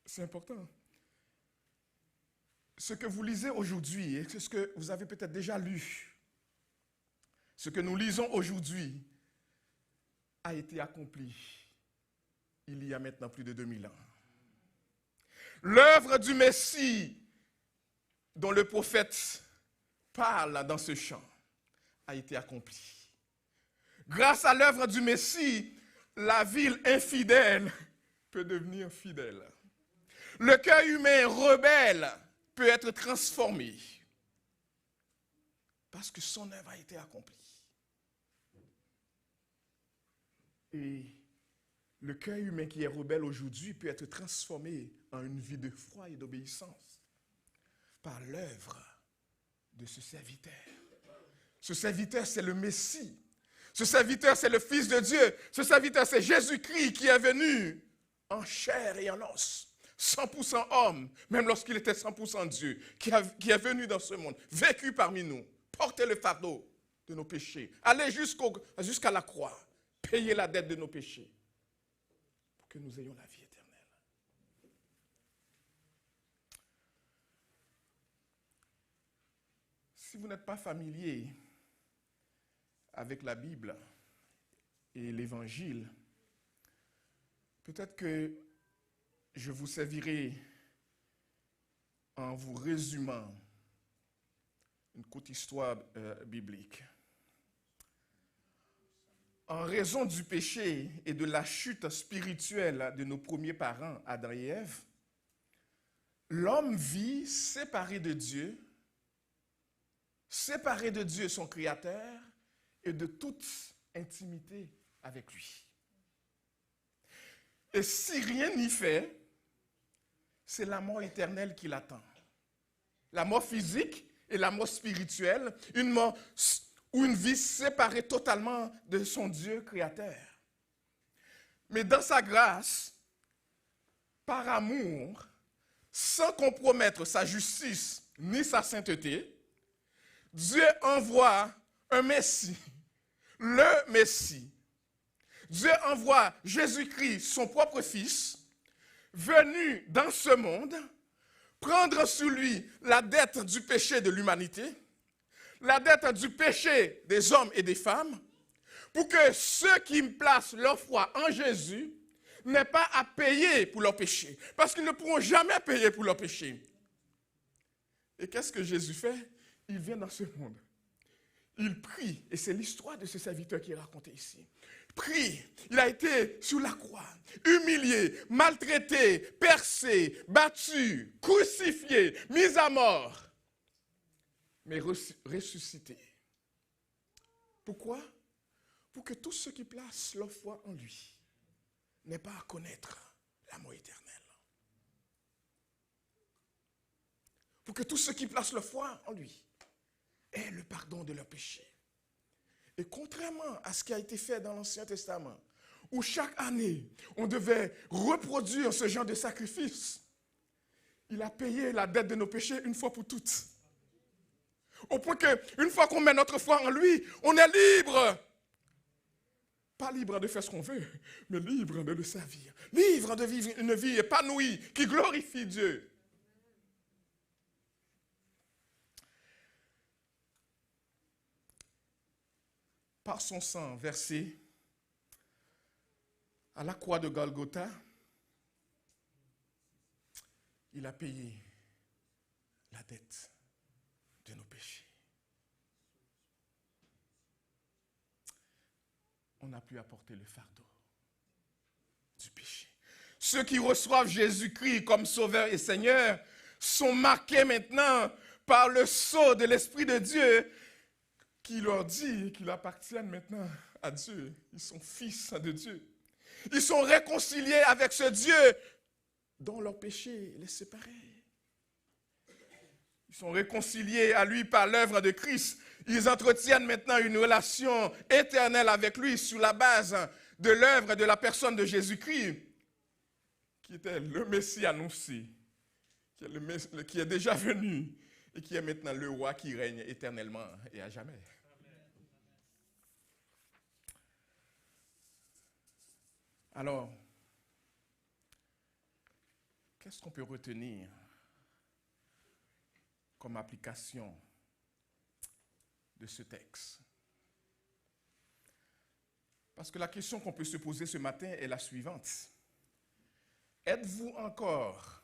C'est important. Ce que vous lisez aujourd'hui, et ce que vous avez peut-être déjà lu, ce que nous lisons aujourd'hui, a été accompli il y a maintenant plus de 2000 ans. L'œuvre du Messie dont le prophète parle dans ce chant a été accomplie. Grâce à l'œuvre du Messie, la ville infidèle peut devenir fidèle. Le cœur humain rebelle peut être transformé parce que son œuvre a été accomplie. Et le cœur humain qui est rebelle aujourd'hui peut être transformé en une vie de foi et d'obéissance par l'œuvre de ce serviteur. Ce serviteur, c'est le Messie. Ce serviteur, c'est le Fils de Dieu. Ce serviteur, c'est Jésus-Christ qui est venu en chair et en os. 100% homme, même lorsqu'il était 100% Dieu, qui est venu dans ce monde, vécu parmi nous, porter le fardeau de nos péchés, aller jusqu'à la croix, payer la dette de nos péchés, pour que nous ayons la vie éternelle. Si vous n'êtes pas familier avec la Bible et l'Évangile, peut-être que je vous servirai en vous résumant une courte histoire biblique. En raison du péché et de la chute spirituelle de nos premiers parents, Adam et Ève, l'homme vit séparé de Dieu son Créateur, et de toute intimité avec lui. Et si rien n'y fait, c'est la mort éternelle qui l'attend. La mort physique et la mort spirituelle, une mort ou une vie séparée totalement de son Dieu créateur. Mais dans sa grâce, par amour, sans compromettre sa justice ni sa sainteté, Dieu envoie un Messie, le Messie. Dieu envoie Jésus-Christ, son propre Fils, venu dans ce monde, prendre sur lui la dette du péché de l'humanité, la dette du péché des hommes et des femmes, pour que ceux qui placent leur foi en Jésus n'aient pas à payer pour leur péché, parce qu'ils ne pourront jamais payer pour leur péché. Et qu'est-ce que Jésus fait? Il vient dans ce monde. Il prie, et c'est l'histoire de ce serviteur qui est racontée ici. Prie, il a été sur la croix, humilié, maltraité, percé, battu, crucifié, mis à mort, mais ressuscité. Pourquoi? Pour que tous ceux qui placent leur foi en lui n'aient pas à connaître la mort éternelle. Pour que tous ceux qui placent leur foi en lui aient le pardon de leurs péchés. Et contrairement à ce qui a été fait dans l'Ancien Testament, où chaque année, on devait reproduire ce genre de sacrifice, il a payé la dette de nos péchés une fois pour toutes. Au point qu'une fois qu'on met notre foi en lui, on est libre. Pas libre de faire ce qu'on veut, mais libre de le servir. Libre de vivre une vie épanouie qui glorifie Dieu. Par son sang versé à la croix de Golgotha, il a payé la dette de nos péchés. On n'a plus à porter le fardeau du péché. Ceux qui reçoivent Jésus-Christ comme Sauveur et Seigneur sont marqués maintenant par le sceau de l'Esprit de Dieu qui leur dit qu'ils appartiennent maintenant à Dieu. Ils sont fils de Dieu. Ils sont réconciliés avec ce Dieu dont leur péché les séparait. Ils sont réconciliés à lui par l'œuvre de Christ. Ils entretiennent maintenant une relation éternelle avec lui sur la base de l'œuvre de la personne de Jésus-Christ, qui était le Messie annoncé, qui est déjà venu et qui est maintenant le roi qui règne éternellement et à jamais. Alors, qu'est-ce qu'on peut retenir comme application de ce texte? Parce que la question qu'on peut se poser ce matin est la suivante. Êtes-vous encore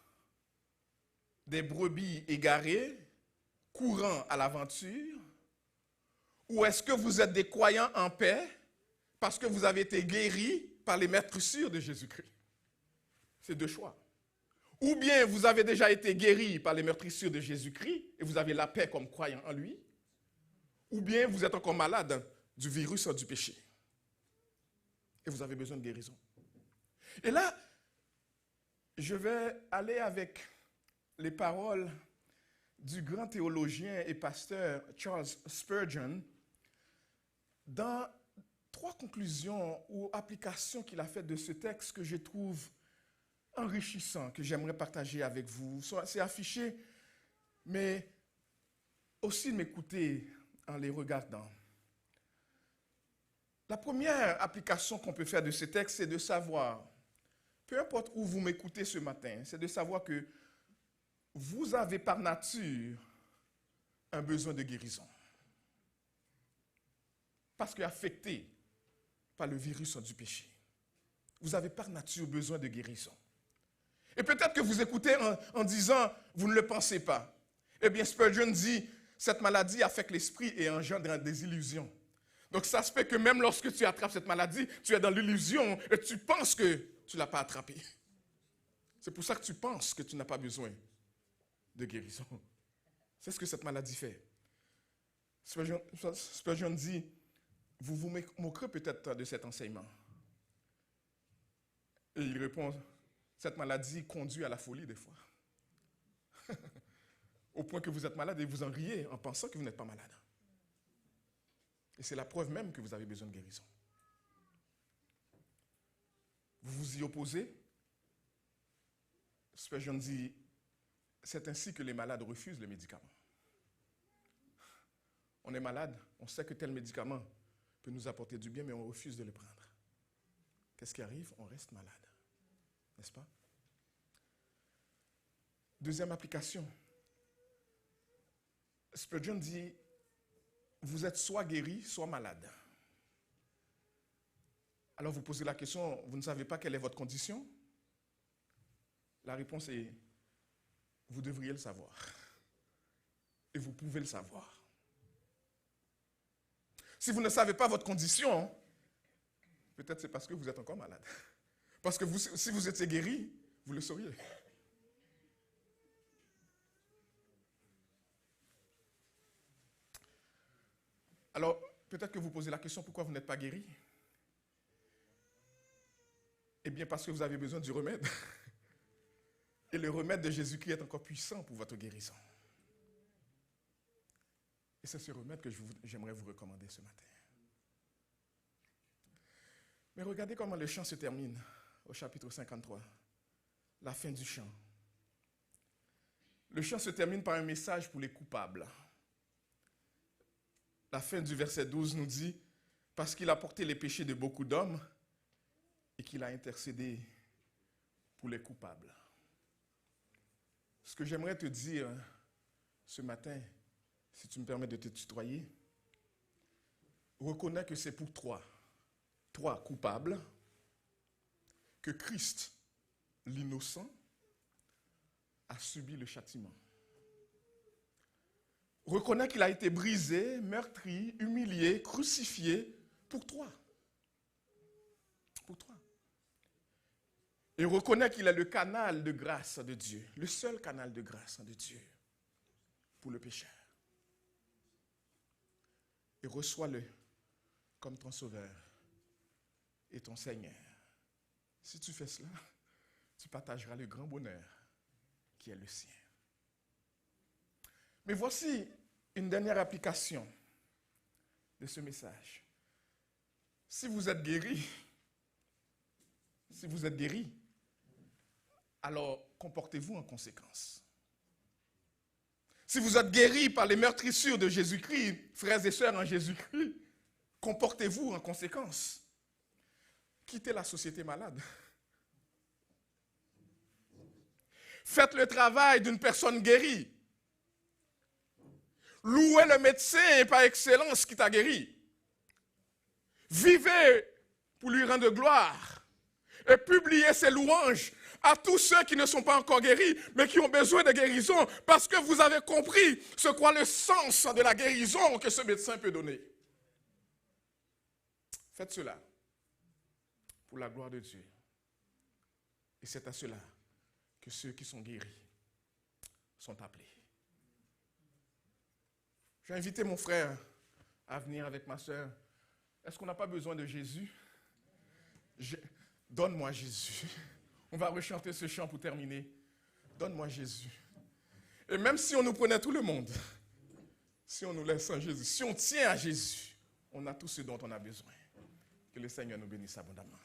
des brebis égarées, courant à l'aventure, ou est-ce que vous êtes des croyants en paix parce que vous avez été guéris par les meurtrissures de Jésus-Christ? C'est deux choix. Ou bien vous avez déjà été guéris par les meurtrissures de Jésus-Christ et vous avez la paix comme croyant en lui, ou bien vous êtes encore malade du virus du péché et vous avez besoin de guérison. Et là, je vais aller avec les paroles du grand théologien et pasteur Charles Spurgeon dans 3 conclusions ou applications qu'il a faites de ce texte que je trouve enrichissant, que j'aimerais partager avec vous. C'est affiché, mais aussi de m'écouter en les regardant. La première application qu'on peut faire de ce texte, c'est de savoir, peu importe où vous m'écoutez ce matin, c'est de savoir que vous avez par nature un besoin de guérison. Parce que affecté par le virus du péché, vous avez par nature besoin de guérison. Et peut-être que vous écoutez en disant, vous ne le pensez pas. Eh bien, Spurgeon dit, cette maladie affecte l'esprit et engendre des illusions. Donc, ça se fait que même lorsque tu attrapes cette maladie, tu es dans l'illusion et tu penses que tu ne l'as pas attrapée. C'est pour ça que tu penses que tu n'as pas besoin de guérison. C'est ce que cette maladie fait. Spurgeon dit, vous vous moquerez peut-être de cet enseignement. Et il répond, cette maladie conduit à la folie des fois. Au point que vous êtes malade et vous en riez en pensant que vous n'êtes pas malade. Et c'est la preuve même que vous avez besoin de guérison. Vous vous y opposez. Spurgeon dit, c'est ainsi que les malades refusent le médicament. On est malade, on sait que tel médicament peut nous apporter du bien, mais on refuse de le prendre. Qu'est-ce qui arrive? On reste malade. N'est-ce pas? Deuxième application. Spurgeon dit, vous êtes soit guéri, soit malade. Alors vous posez la question, vous ne savez pas quelle est votre condition? La réponse est, vous devriez le savoir. Et vous pouvez le savoir. Si vous ne savez pas votre condition, peut-être c'est parce que vous êtes encore malade. Parce que si vous étiez guéri, vous le sauriez. Alors, peut-être que vous posez la question, pourquoi vous n'êtes pas guéri? Eh bien, parce que vous avez besoin du remède. Et le remède de Jésus-Christ est encore puissant pour votre guérison. Et c'est ce remède que j'aimerais vous recommander ce matin. Mais regardez comment le chant se termine au chapitre 53, la fin du chant. Le chant se termine par un message pour les coupables. La fin du verset 12 nous dit, parce qu'il a porté les péchés de beaucoup d'hommes et qu'il a intercédé pour les coupables. Ce que j'aimerais te dire ce matin, si tu me permets de te tutoyer, reconnais que c'est pour toi coupable, que Christ, l'innocent, a subi le châtiment. Reconnais qu'il a été brisé, meurtri, humilié, crucifié pour toi. Pour toi. Et reconnais qu'il est le canal de grâce de Dieu, le seul canal de grâce de Dieu pour le pécheur. Et reçois-le comme ton sauveur et ton Seigneur. Si tu fais cela, tu partageras le grand bonheur qui est le sien. Mais voici une dernière application de ce message. Si vous êtes guéri, alors comportez-vous en conséquence. Si vous êtes guéri par les meurtrissures de Jésus-Christ, frères et sœurs en Jésus-Christ, comportez-vous en conséquence. Quittez la société malade. Faites le travail d'une personne guérie. Louez le médecin par excellence qui t'a guéri. Vivez pour lui rendre gloire. Et publiez ses louanges à tous ceux qui ne sont pas encore guéris, mais qui ont besoin de guérison, parce que vous avez compris ce qu'est le sens de la guérison que ce médecin peut donner. Faites cela pour la gloire de Dieu. Et c'est à cela que ceux qui sont guéris sont appelés. J'ai invité mon frère à venir avec ma soeur. Est-ce qu'on n'a pas besoin de Jésus? Donne-moi Jésus. On va rechanter ce chant pour terminer. Donne-moi Jésus. Et même si on nous prenait tout le monde, si on nous laisse sans Jésus, si on tient à Jésus, on a tout ce dont on a besoin. Que le Seigneur nous bénisse abondamment.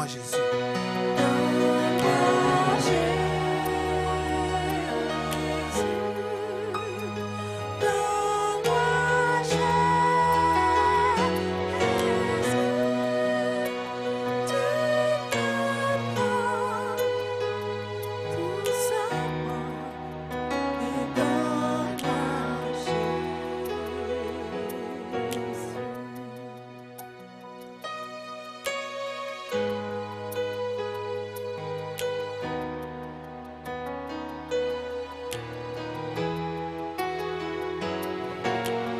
Donne-moi Jésus. Donne-moi Jésus. Donne-moi Jésus. Tu m'apprends tout simplement. Et donne-moi Jésus.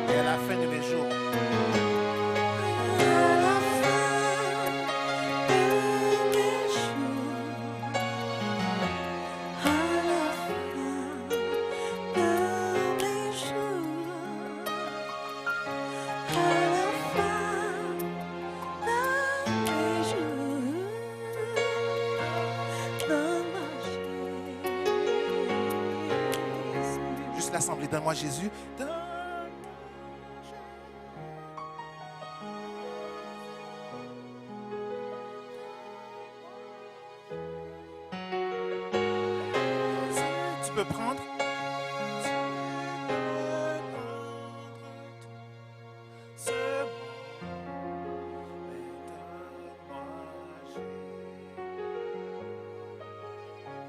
Et à la fin de mes jours, À la fin de mes jours, à la fin de mes jours, à la fin de mes jours, donne-moi Jésus. juste l'assemblée, donne-moi Jésus. Tu peux prendre.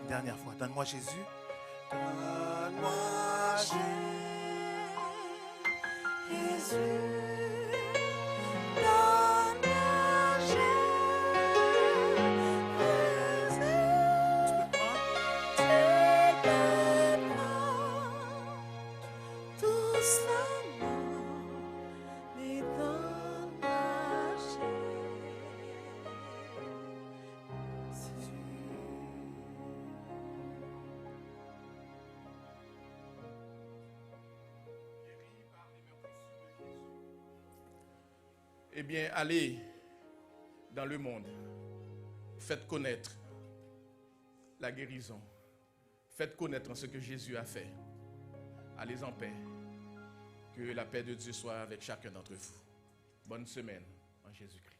Une dernière fois, donne-moi Jésus. Donne-moi Jésus, donne-moi Jésus. Tu peux prendre. Tu peux prendre tout simplement, mais donne-moi Jésus. Eh bien, allez dans le monde. Faites connaître la guérison. Faites connaître ce que Jésus a fait. Allez en paix. Que la paix de Dieu soit avec chacun d'entre vous. Bonne semaine en Jésus-Christ.